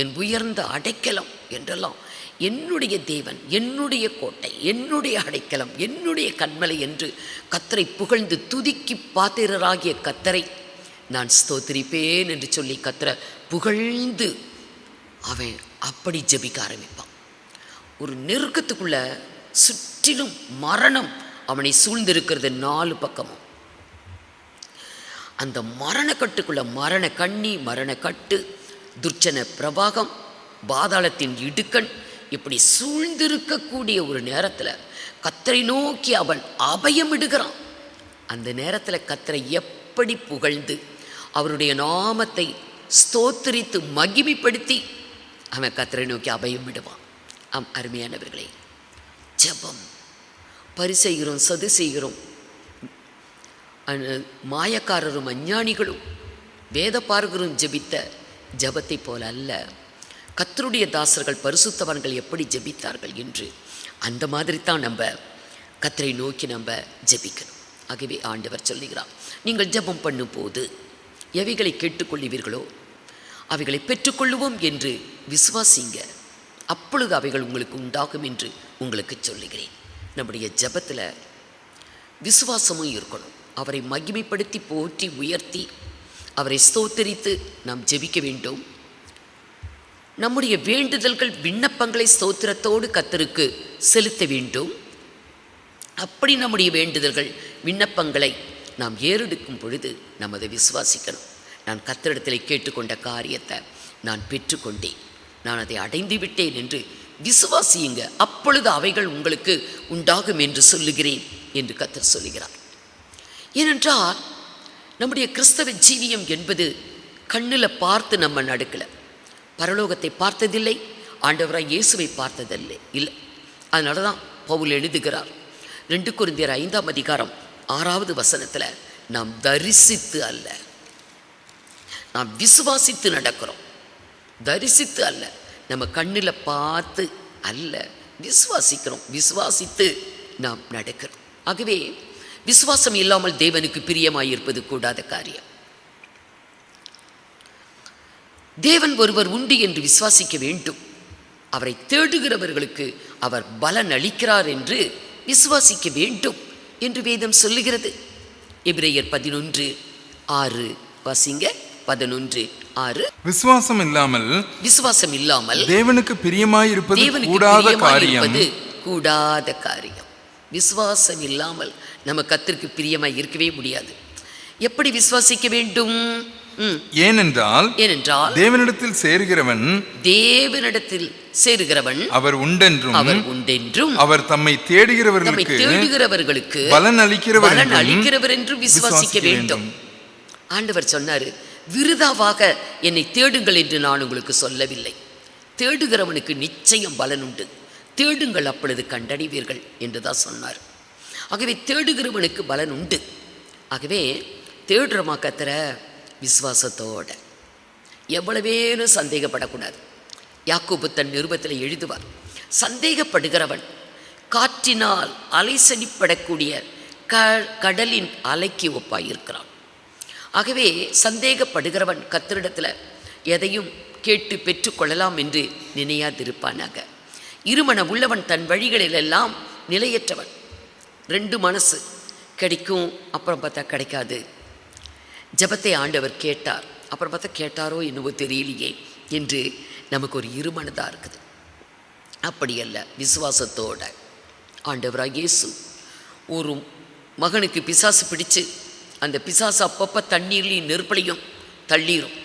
என் உயர்ந்த அடைக்கலம் என்றெல்லாம் என்னுடைய தேவன், என்னுடைய கோட்டை, என்னுடைய அடைக்கலம், என்னுடைய கன்மலை என்று கர்த்தரை புகழ்ந்து துதிக்கி பாத்திரராகிய கர்த்தரை நான் ஸ்தோத்திரிப்பேன் என்று சொல்லி கர்த்தரை புகழ்ந்து அவன் அப்படி ஜெபிக்க ஆரம்பிப்பான். ஒரு நெருக்கத்துக்குள்ள சுற்றிலும் மரணம் அவனை சூழ்ந்திருக்கிறது 4 பக்கமும். அந்த மரணக்கட்டுக்குள்ள மரண கண்ணி, மரணக்கட்டு, துர்ச்சன பிரபாகம், பாதாளத்தின் இடுக்கண் இப்படி சூழ்ந்திருக்கக்கூடிய ஒரு நேரத்தில் கர்த்தரை நோக்கி அவன் அபயமிடுகிறான். அந்த நேரத்தில் கர்த்தரை எப்படி புகழ்ந்து அவருடைய நாமத்தை ஸ்தோத்திரித்து மகிமைப்படுத்தி அவன் கர்த்தரை நோக்கி அபயமிடுவான். அருமையானவர்களே, ஜெபம். பரிசெய்கிறோம், சதுசெய்கிறோம், மாயக்காரரும் அஞ்ஞானிகளும் வேதபாரகரும் ஜெபித்த ஜெபத்தை போல அல்ல. கர்த்தருடைய தாசர்கள், பரிசுத்தவான்கள் எப்படி ஜெபித்தார்கள் என்று அந்த மாதிரி தான் நம்ம கர்த்தரை நோக்கி நம்ம ஜெபிக்கணும். ஆகவே ஆண்டவர் சொல்லுகிறார், நீங்கள் ஜெபம் பண்ணும் போது எவைகளை கேட்டுக்கொள்ளுவீர்களோ அவைகளை பெற்றுக்கொள்ளுவோம் என்று விசுவாசிங்க. அப்பொழுது அவைகள் உங்களுக்கு உண்டாகும் என்று உங்களுக்கு சொல்லுகிறேன். நம்முடைய ஜெபத்தில் விசுவாசமும் இருக்கணும். அவரை மகிமைப்படுத்தி போற்றி உயர்த்தி அவரை ஸ்தோத்தரித்து நாம் ஜெபிக்க வேண்டும். நம்முடைய வேண்டுதல்கள் விண்ணப்பங்களை ஸ்தோத்திரத்தோடு கர்த்தருக்கு செலுத்த வேண்டும். அப்படி நம்முடைய வேண்டுதல்கள் விண்ணப்பங்களை நாம் ஏறெடுக்கும் பொழுது நாம் அதை விசுவாசிக்கணும். நான் கர்த்தரிடத்தில் கேட்டுக்கொண்ட காரியத்தை நான் பெற்றுக்கொண்டேன், நான் அதை அடைந்து விட்டேன் என்று விசுவாசியுங்க. அப்பொழுது அவைகள் உங்களுக்கு உண்டாகும் என்று சொல்லுகிறேன் என்று கர்த்தர் சொல்லுகிறார். ஏனென்றால் நம்முடைய கிறிஸ்தவ ஜீவியம் என்பது கண்ணில் பார்த்து நம்ம நடக்கலை. பரலோகத்தை பார்த்ததில்லை, ஆண்டவராய் இயேசுவை பார்த்ததில்லை இல்லை. அதனால தான் பவுல் எழுதுகிறார் 2 கொரிந்தியர் 5ஆம் அதிகாரம் 6வது வசனத்தில், நாம் தரிசித்து அல்ல, நாம் விசுவாசித்து நடக்கிறோம். தரிசித்து அல்ல, நம்ம கண்ணில் பார்த்து அல்ல, விசுவாசிக்கிறோம். விசுவாசித்து நாம் நடக்கிறோம். ஆகவே விசுவாசம் இல்லாமல் தேவனுக்கு பிரியமாயிருப்பது கூடாத காரியம். தேவன் ஒருவர் உண்டு என்று விசுவாசிக்க வேண்டும். அவரை தேடுகிறவர்களுக்கு அவர் பலன் அளிக்கிறார் என்று விசுவாசிக்க வேண்டும் என்று வேதம் சொல்லுகிறது. எபிரேயர் 11:6 வாசிங்க. 11:6. விசுவாசம் இல்லாமல் தேவனுக்கு பிரியமாயிருப்பது கூடாத காரியம். விசுவாசம் இல்லாமல் நம்ம கர்த்தருக்கு பிரியமாய் இருக்கவே முடியாது. எப்படி விசுவாசிக்க வேண்டும்? ஏனென்றால் தேவனிடத்தில் சேருகிறவன் அவர் உண்டென்றும் அவர் தம்மை தேடுகிறவர்களுக்கு பலன் அளிக்கிறவர் என்று விசுவாசிக்க வேண்டும். ஆண்டவர் சொன்னாரு, விருதாவாக என்னை தேடுங்கள் என்று நான் உங்களுக்கு சொல்லவில்லை. தேடுகிறவனுக்கு நிச்சயம் பலன் உண்டு. தேடுங்கள், அப்பொழுது கண்டடைவீர்கள் என்று தான் சொன்னார். ஆகவே தேடுகிறவனுக்கு பலன் உண்டு. ஆகவே தேடுறமா கர்த்தரை விசுவாசத்தோட, எவ்வளவேனும் சந்தேகப்படக்கூடாது. யாக்கோபு தன் நிருபத்தில் எழுதுவார், சந்தேகப்படுகிறவன் காற்றினால் அலைசடிப்படக்கூடிய கடலின் அலைக்கு ஒப்பாயிருக்கிறான். ஆகவே சந்தேகப்படுகிறவன் கர்த்தரிடத்தில் எதையும் கேட்டு பெற்றுக்கொள்ளலாம் என்று நினையாதிருப்பானாக. இருமன உள்ளவன் தன் வழிகளிலெல்லாம் நிலையற்றவன். 2 மனசு, கிடைக்கும் அப்புறம் பார்த்தா கிடைக்காது. ஜெபத்தை ஆண்டவர் கேட்டார், அப்புறம் பார்த்தா கேட்டாரோ என்னவோ தெரியலையே என்று நமக்கு ஒரு இருமனதாக இருக்குது. அப்படி அல்ல, விசுவாசத்தோட ஆண்டவராக இயேசு ஒரு மகனுக்கு பிசாசு பிடிச்சு அந்த பிசாசு அப்பப்போ தண்ணீர்லையும் நெருப்பலையும் தள்ளீரும்.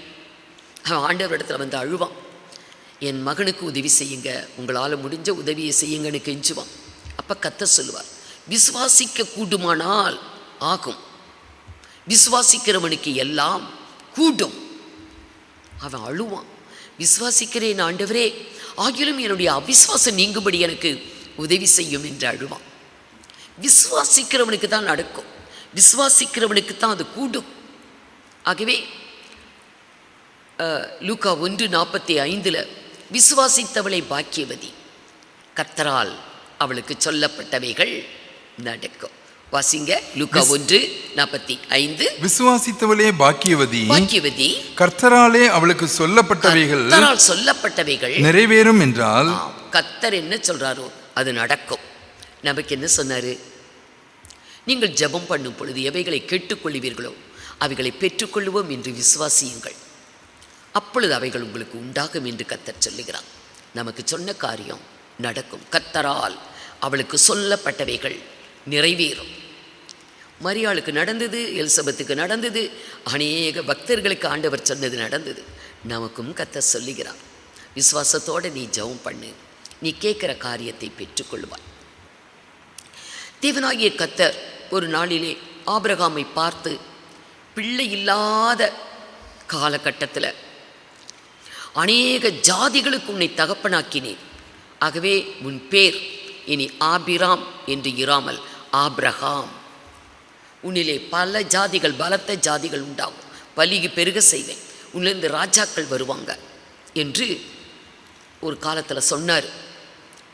அவன் ஆண்டவர் இடத்துல வந்து அழுவான், என் மகனுக்கு உதவி செய்யுங்க, உங்களால் முடிஞ்ச உதவியை செய்யுங்கன்னு கெஞ்சுவான். அப்போ கர்த்தர் சொல்லுவார், விசுவாசிக்க கூடுமானால் ஆகும். விசுவாசிக்கிறவனுக்கு எல்லாம் கூடும். அவன் அழுவான், விசுவாசிக்கிறேன் ஆண்டவரே, ஆகிலும் என்னுடைய அவிசுவாசம் நீங்கும்படி எனக்கு உதவி செய்யும் என்று அழுவான். விசுவாசிக்கிறவனுக்கு தான் நடக்கும், விசுவாசிக்கிறவனுக்கு தான் அது கூடும். ஆகவே லூக்கா 1:45 விசுவாசித்தவளை பாக்கியவதி, கர்த்தரால் அவளுக்கு சொல்லப்பட்டவைகள் நடக்கும். வாசிங்க, லூக்கா 1:45. விசுவாசித்தவளே பாக்கியவதி, கர்த்தராலே அவளுக்கு சொல்லப்பட்டவைகள் நிறைவேறும் என்றால், கர்த்தர் என்ன சொல்றாரோ அது நடக்கும். நமக்கு என்ன சொன்னாரு? நீங்கள் ஜெபம் பண்ணும் பொழுது எவைகளை கேட்டுக்கொள்வீர்களோ அவைகளை பெற்றுக்கொள்வோம் என்று விசுவாசியுங்கள், அப்பொழுது அவைகள் உங்களுக்கு உண்டாகும் என்று கர்த்தர் சொல்லுகிறார். நமக்கு சொன்ன காரியம் நடக்கும். கர்த்தரால் அவளுக்கு சொல்லப்பட்டவைகள் நிறைவேறும். மரியாளுக்கு நடந்தது, எலிசபெத்துக்கு நடந்தது, அநேக பக்தர்களுக்கு ஆண்டவர் சொன்னது நடந்தது. நமக்கும் கர்த்தர் சொல்லுகிறார், விசுவாசத்தோடு நீ ஜெபம் பண்ணு, நீ கேட்குற காரியத்தை பெற்றுக்கொள்வாய். தேவனாகிய கர்த்தர் ஒரு நாளிலே ஆபிரகாமை பார்த்து, பிள்ளை இல்லாத காலகட்டத்தில் அநேக ஜாதிகளுக்கு உன்னை தகப்பனாக்கினேன், ஆகவே உன் பேர் இனி ஆபிராம் என்று இராமல் ஆபிரகாம், உன்னிலே பல ஜாதிகள், பலத்த ஜாதிகள் உண்டாகும், பலிக்கு பெருக செய்வேன், உன்னிலிருந்து ராஜாக்கள் வருவாங்க என்று ஒரு காலத்தில் சொன்னார்.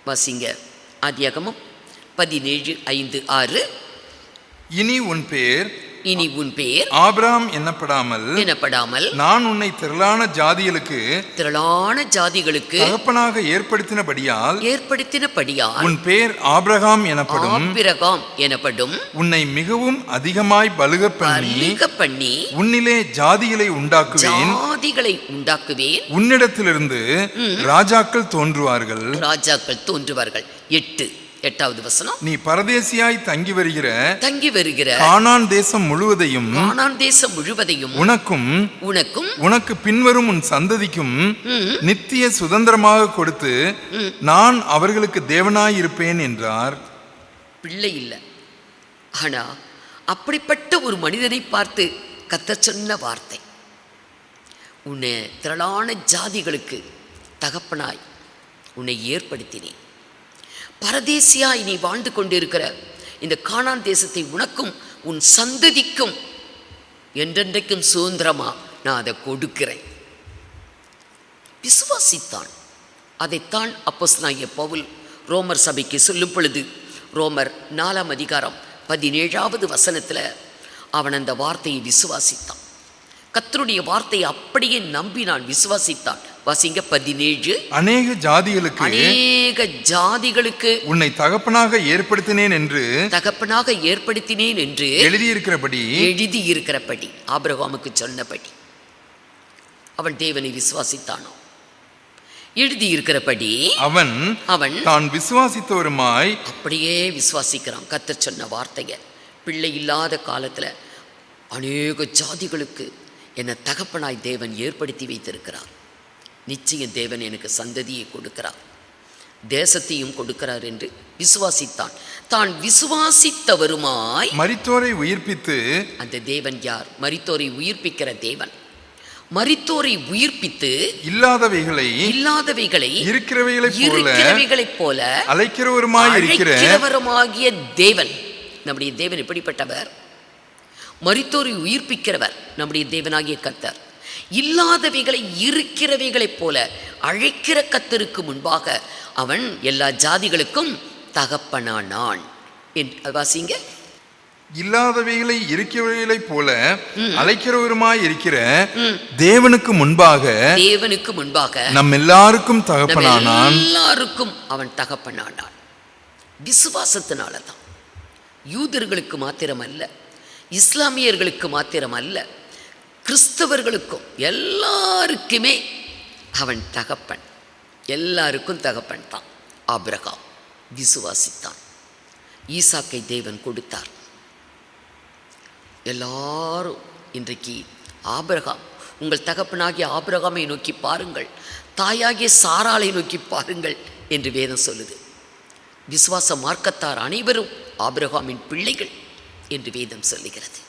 வாசிங்க, ஆதியாகமம் 17:5-6. இனி உன் பேர் இனி உன் பேர் ஆபிரகாம் எனப்படாமல் நான் உன்னை திரளான ஜாதிகளுக்கு தகப்பனாக ஏற்படுத்தினபடியால் உன் பேர் ஆபிரகாம் எனப்படும். உன்னை மிகவும் அதிகமாய் பலுக பண்ணி உன்னிலே ஜாதிகளை உண்டாக்குவேன். உன்னிடத்திலிருந்து ராஜாக்கள் தோன்றுவார்கள். 8வது வசனம். நீ பரதேசியாய் தங்கி வருகிற கானான் தேசம் முழுவதையும் உனக்கும் உனக்கு பின்வரும் உன் சந்ததிக்கும் நித்திய சுதந்திரமாக கொடுத்து நான் அவர்களுக்கு தேவனாய் இருப்பேன் என்றார். பிள்ளை இல்லை, ஆனா அப்படிப்பட்ட ஒரு மனிதனை பார்த்து கர்த்தர் சொன்ன வார்த்தை, உன்னை திரளான ஜாதிகளுக்கு தகப்பனாய் உன்னை ஏற்படுத்தினேன். பரதேசியாய் நீ வாழ்ந்து கொண்டிருக்கிற இந்த கானான் தேசத்தை உனக்கும் உன் சந்ததிக்கும் என்றென்றைக்கும் சுதந்திரமா நான் அதை கொடுக்கிறேன். விசுவாசித்தான். அதைத்தான் அப்போஸ்தலனாகிய பவுல் ரோமர் சபைக்கு சொல்லும் பொழுது ரோமர் 4ஆம் அதிகாரம் 17வது வசனத்தில் அவன் அந்த வார்த்தையை விசுவாசித்தான். கர்த்தருடைய வார்த்தையை அப்படியே நம்பினான், விசுவாசித்தான். வாசிங்க 17. அநேக ஜாதிகளுக்கு உன்னை தகப்பனாக ஏற்படுத்தினேன் என்று எழுதியிருக்கிறபடி ஆபிரகாமுக்கு சொன்னபடி அவன் தேவனை விசுவாசித்தானோ. எழுதியிருக்கிறபடி அவன் தான் விசுவாசித்தவருமாய் அப்படியே விசுவாசிக்கிறான். கர்த்தர் சொன்ன வார்த்தையை பிள்ளை இல்லாத காலத்துல அநேக ஜாதிகளுக்கு என்னை தகப்பனாய் தேவன் ஏற்படுத்தி வைத்திருக்கிறார். நிச்சயம் தேவன் எனக்கு சந்ததியை கொடுக்கிறார், தேசத்தையும் கொடுக்கிறார் என்று விசுவாசித்தான். தான் விசுவாசித்தவருமாய் மரித்தோரை உயிர்ப்பித்து. அந்த தேவன் யார்? மரித்தோரை உயிர்ப்பிக்கிற தேவன். மரித்தோரை உயிர்ப்பித்து இல்லாதவைகளை இருக்கிறவைகளைப் போல அழைக்கிறவருமாகிய தேவன். நம்முடைய தேவன் எப்படிப்பட்டவர்? மரித்தோரை உயிர்ப்பிக்கிறவர் நம்முடைய தேவனாகிய கர்த்தர். இல்லாதவைகளை இருக்கிறவைகளைப் போல அழைக்கிற கர்த்தருக்கு முன்பாக அவன் எல்லா ஜாதிகளுக்கும் தகப்பனானான். வாசிங்க. இல்லாதவைகளை இருக்கிறவைகளைப் போல அழைக்கிறவருமாய் இருக்கிற தேவனுக்கு முன்பாக நம் எல்லாருக்கும் தகப்பனானான். எல்லாருக்கும் அவன் தகப்பனானான். விசுவாசத்தினாலதான். யூதர்களுக்கு மாத்திரமல்ல, இஸ்லாமியர்களுக்கு மாத்திரமல்ல, கிறிஸ்தவர்களுக்கும் எல்லாருக்குமே அவன் தகப்பன். எல்லாருக்கும் தகப்பன் தான். ஆபிரகாம் விசுவாசித்தான். ஈசாக்கை தேவன் கொடுத்தார். எல்லாரும் இன்றைக்கு ஆபிரகாம், உங்கள் தகப்பனாகிய ஆபிரகாமை நோக்கி பாருங்கள், தாயாகிய சாராளை நோக்கி பாருங்கள் என்று வேதம் சொல்லுது. விசுவாச மார்க்கத்தார் அனைவரும் ஆபிரகாமின் பிள்ளைகள் என்று வேதம் சொல்லுகிறது.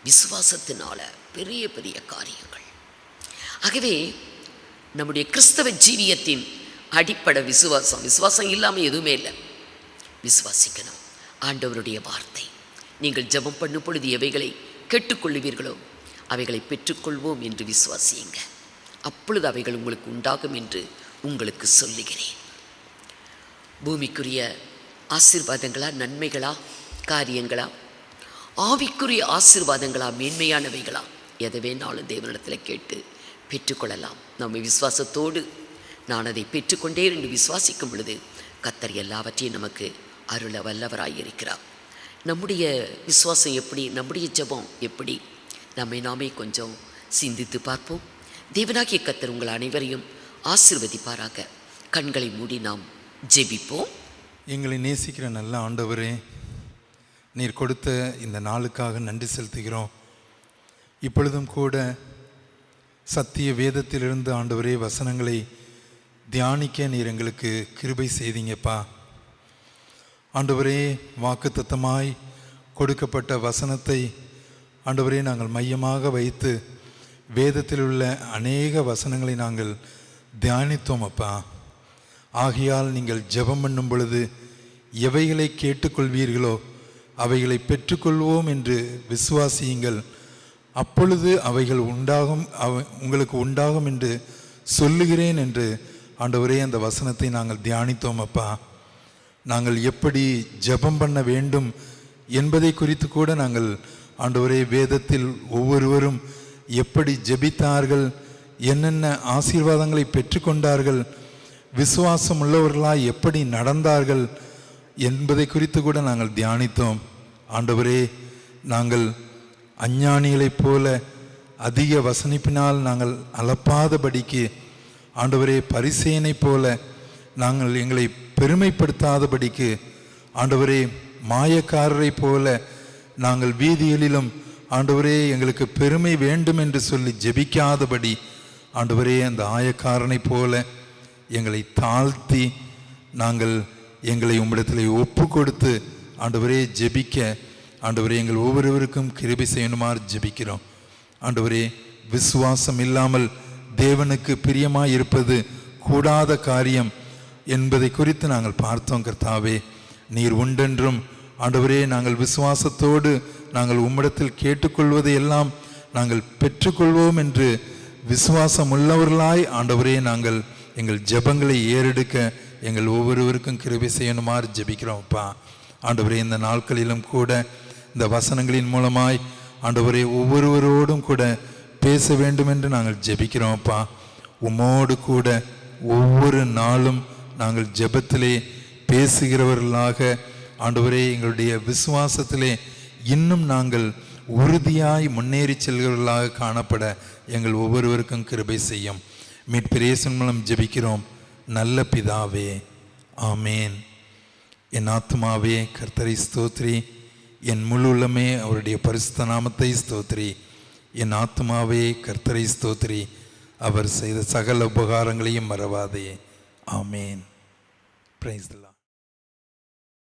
விசுவாசத்தினால பெரிய பெரிய காரியங்கள். ஆகவே நம்முடைய கிறிஸ்தவ ஜீவியத்தின் அடிப்படை விசுவாசம். விசுவாசம் இல்லாமல் எதுவுமே இல்லை. விசுவாசிக்கணும். ஆண்டவருடைய வார்த்தை, நீங்கள் ஜெபம் பண்ணும் பொழுது எவைகளை கேட்டுக்கொள்ளுவீர்களோ அவைகளை பெற்றுக்கொள்வோம் என்று விசுவாசியுங்க. அப்பொழுது அவைகள் உங்களுக்கு உண்டாகும் என்று உங்களுக்கு சொல்லுகிறேன். பூமிக்குரிய ஆசீர்வாதங்களா, நன்மைகளா, காரியங்களா, ஆவிக்குரிய ஆசீர்வாதங்களா, மேன்மையானவைகளா, எதை வேணாலும் தேவனிடத்தில் கேட்டு பெற்றுக்கொள்ளலாம். நம்ம விசுவாசத்தோடு நான் அதை பெற்றுக்கொண்டே என்று விசுவாசிக்கும் பொழுது கர்த்தர் எல்லாவற்றையும் நமக்கு அருள வல்லவராயிருக்கிறார். நம்முடைய விசுவாசம் எப்படி, நம்முடைய ஜெபம் எப்படி, நம்மை நாமே கொஞ்சம் சிந்தித்து பார்ப்போம். தேவனாகிய கர்த்தர் உங்கள் அனைவரையும் ஆசீர்வதிப்பாராக. கண்களை மூடி நாம் ஜெபிப்போம். எங்களை நேசிக்கிற நல்ல ஆண்டவரே, நீர் கொடுத்த இந்த நாளுக்காக நன்றி செலுத்துகிறோம். இப்பொழுதும் கூட சத்திய வேதத்திலிருந்து ஆண்டவரே வசனங்களை தியானிக்க நீர் எங்களுக்கு கிருபை செய்தீங்கப்பா. ஆண்டவரே, வாக்குத்தத்தமாய் கொடுக்கப்பட்ட வசனத்தை ஆண்டவரே நாங்கள் மையமாக வைத்து வேதத்தில் உள்ள அநேக வசனங்களை நாங்கள் தியானித்தோம் அப்பா. ஆகையால் நீங்கள் ஜெபம் பண்ணும் பொழுது எவைகளை கேட்டுக்கொள்வீர்களோ அவைகளை பெற்றுக்கொள்வோம் என்று விசுவாசியுங்கள். அப்பொழுது அவைகள் உங்களுக்கு உண்டாகும் என்று சொல்லுகிறேன் என்று ஆண்டவரே அந்த வசனத்தை நாங்கள் தியானித்தோம் அப்பா. நாங்கள் எப்படி ஜெபம் பண்ண வேண்டும் என்பதை குறித்து கூட நாங்கள் ஆண்டவரே வேதத்தில் ஒவ்வொருவரும் எப்படி ஜெபித்தார்கள், என்னென்ன ஆசீர்வாதங்களை பெற்றுக்கொண்டார்கள், விசுவாசம் உள்ளவர்களாய் எப்படி நடந்தார்கள் என்பதை குறித்து கூட நாங்கள் தியானித்தோம். ஆண்டவரே, நாங்கள் அஞ்ஞானிகளைப் போல அதிக வசனிப்பினால் நாங்கள் அலப்பாதபடிக்கு, ஆண்டவரே பரிசேயனைப் போல நாங்கள் எங்களை பெருமைப்படுத்தாதபடிக்கு, ஆண்டவரே மாயக்காரரைப் போல நாங்கள் வீதிகளிலும் ஆண்டவரே எங்களுக்கு பெருமை வேண்டும் என்று சொல்லி ஜெபிக்காதபடி, ஆண்டவரே அந்த ஆயக்காரனைப் போல எங்களை தாழ்த்தி நாங்கள் எங்களை உம்மிடத்தில் ஒப்பு கொடுத்து ஆண்டவரே ஜெபிக்க, ஆண்டவரே எங்கள் ஒவ்வொருவருக்கும் கிருபை செய்யணுமாறு ஜெபிக்கிறோம். ஆண்டவரே, விசுவாசம் இல்லாமல் தேவனுக்கு பிரியமாய் இருப்பது கூடாத காரியம் என்பதை குறித்து நாங்கள் பார்த்தோம். கர்த்தாவே, நீர் உண்டென்றும் ஆண்டவரே நாங்கள் விசுவாசத்தோடு நாங்கள் உம்மிடத்தில் கேட்டுக்கொள்வதை எல்லாம் நாங்கள் பெற்றுக்கொள்வோம் என்று விசுவாசம் உள்ளவர்களாய் ஆண்டவரே நாங்கள் எங்கள் ஜெபங்களை ஏறெடுக்க எங்கள் ஒவ்வொருவருக்கும் கிருபை செய்யணுமாறு ஜெபிக்கிறோம். அப்பா ஆண்டவரே, இந்த நாட்களிலும் கூட இந்த வசனங்களின் மூலமாய் ஆண்டவரே ஒவ்வொருவரோடும் கூட பேச வேண்டும் என்று நாங்கள் ஜெபிக்கிறோம். அப்பா, உம்மோடு கூட ஒவ்வொரு நாளும் நாங்கள் ஜெபத்திலே பேசுகிறவர்களாக ஆண்டவரே எங்களுடைய விசுவாசத்திலே இன்னும் நாங்கள் உறுதியாய் முன்னேறி செல்கிறவர்களாக காணப்பட எங்கள் ஒவ்வொருவருக்கும் கிருபை செய்யும். மீட்பர் இயேசுவின் மூலம் ஜெபிக்கிறோம் நல்ல பிதாவே, ஆமேன். என் ஆத்துமாவே கர்த்தரை ஸ்தோத்ரி, என் முழு உள்ளமே அவருடைய பரிசுத்த நாமத்தை ஸ்தோத்ரி. என் ஆத்துமாவே கர்த்தரை ஸ்தோத்ரி, அவர் செய்த சகல உபகாரங்களையும் மறவாதே. ஆமேன். Praise the Lord.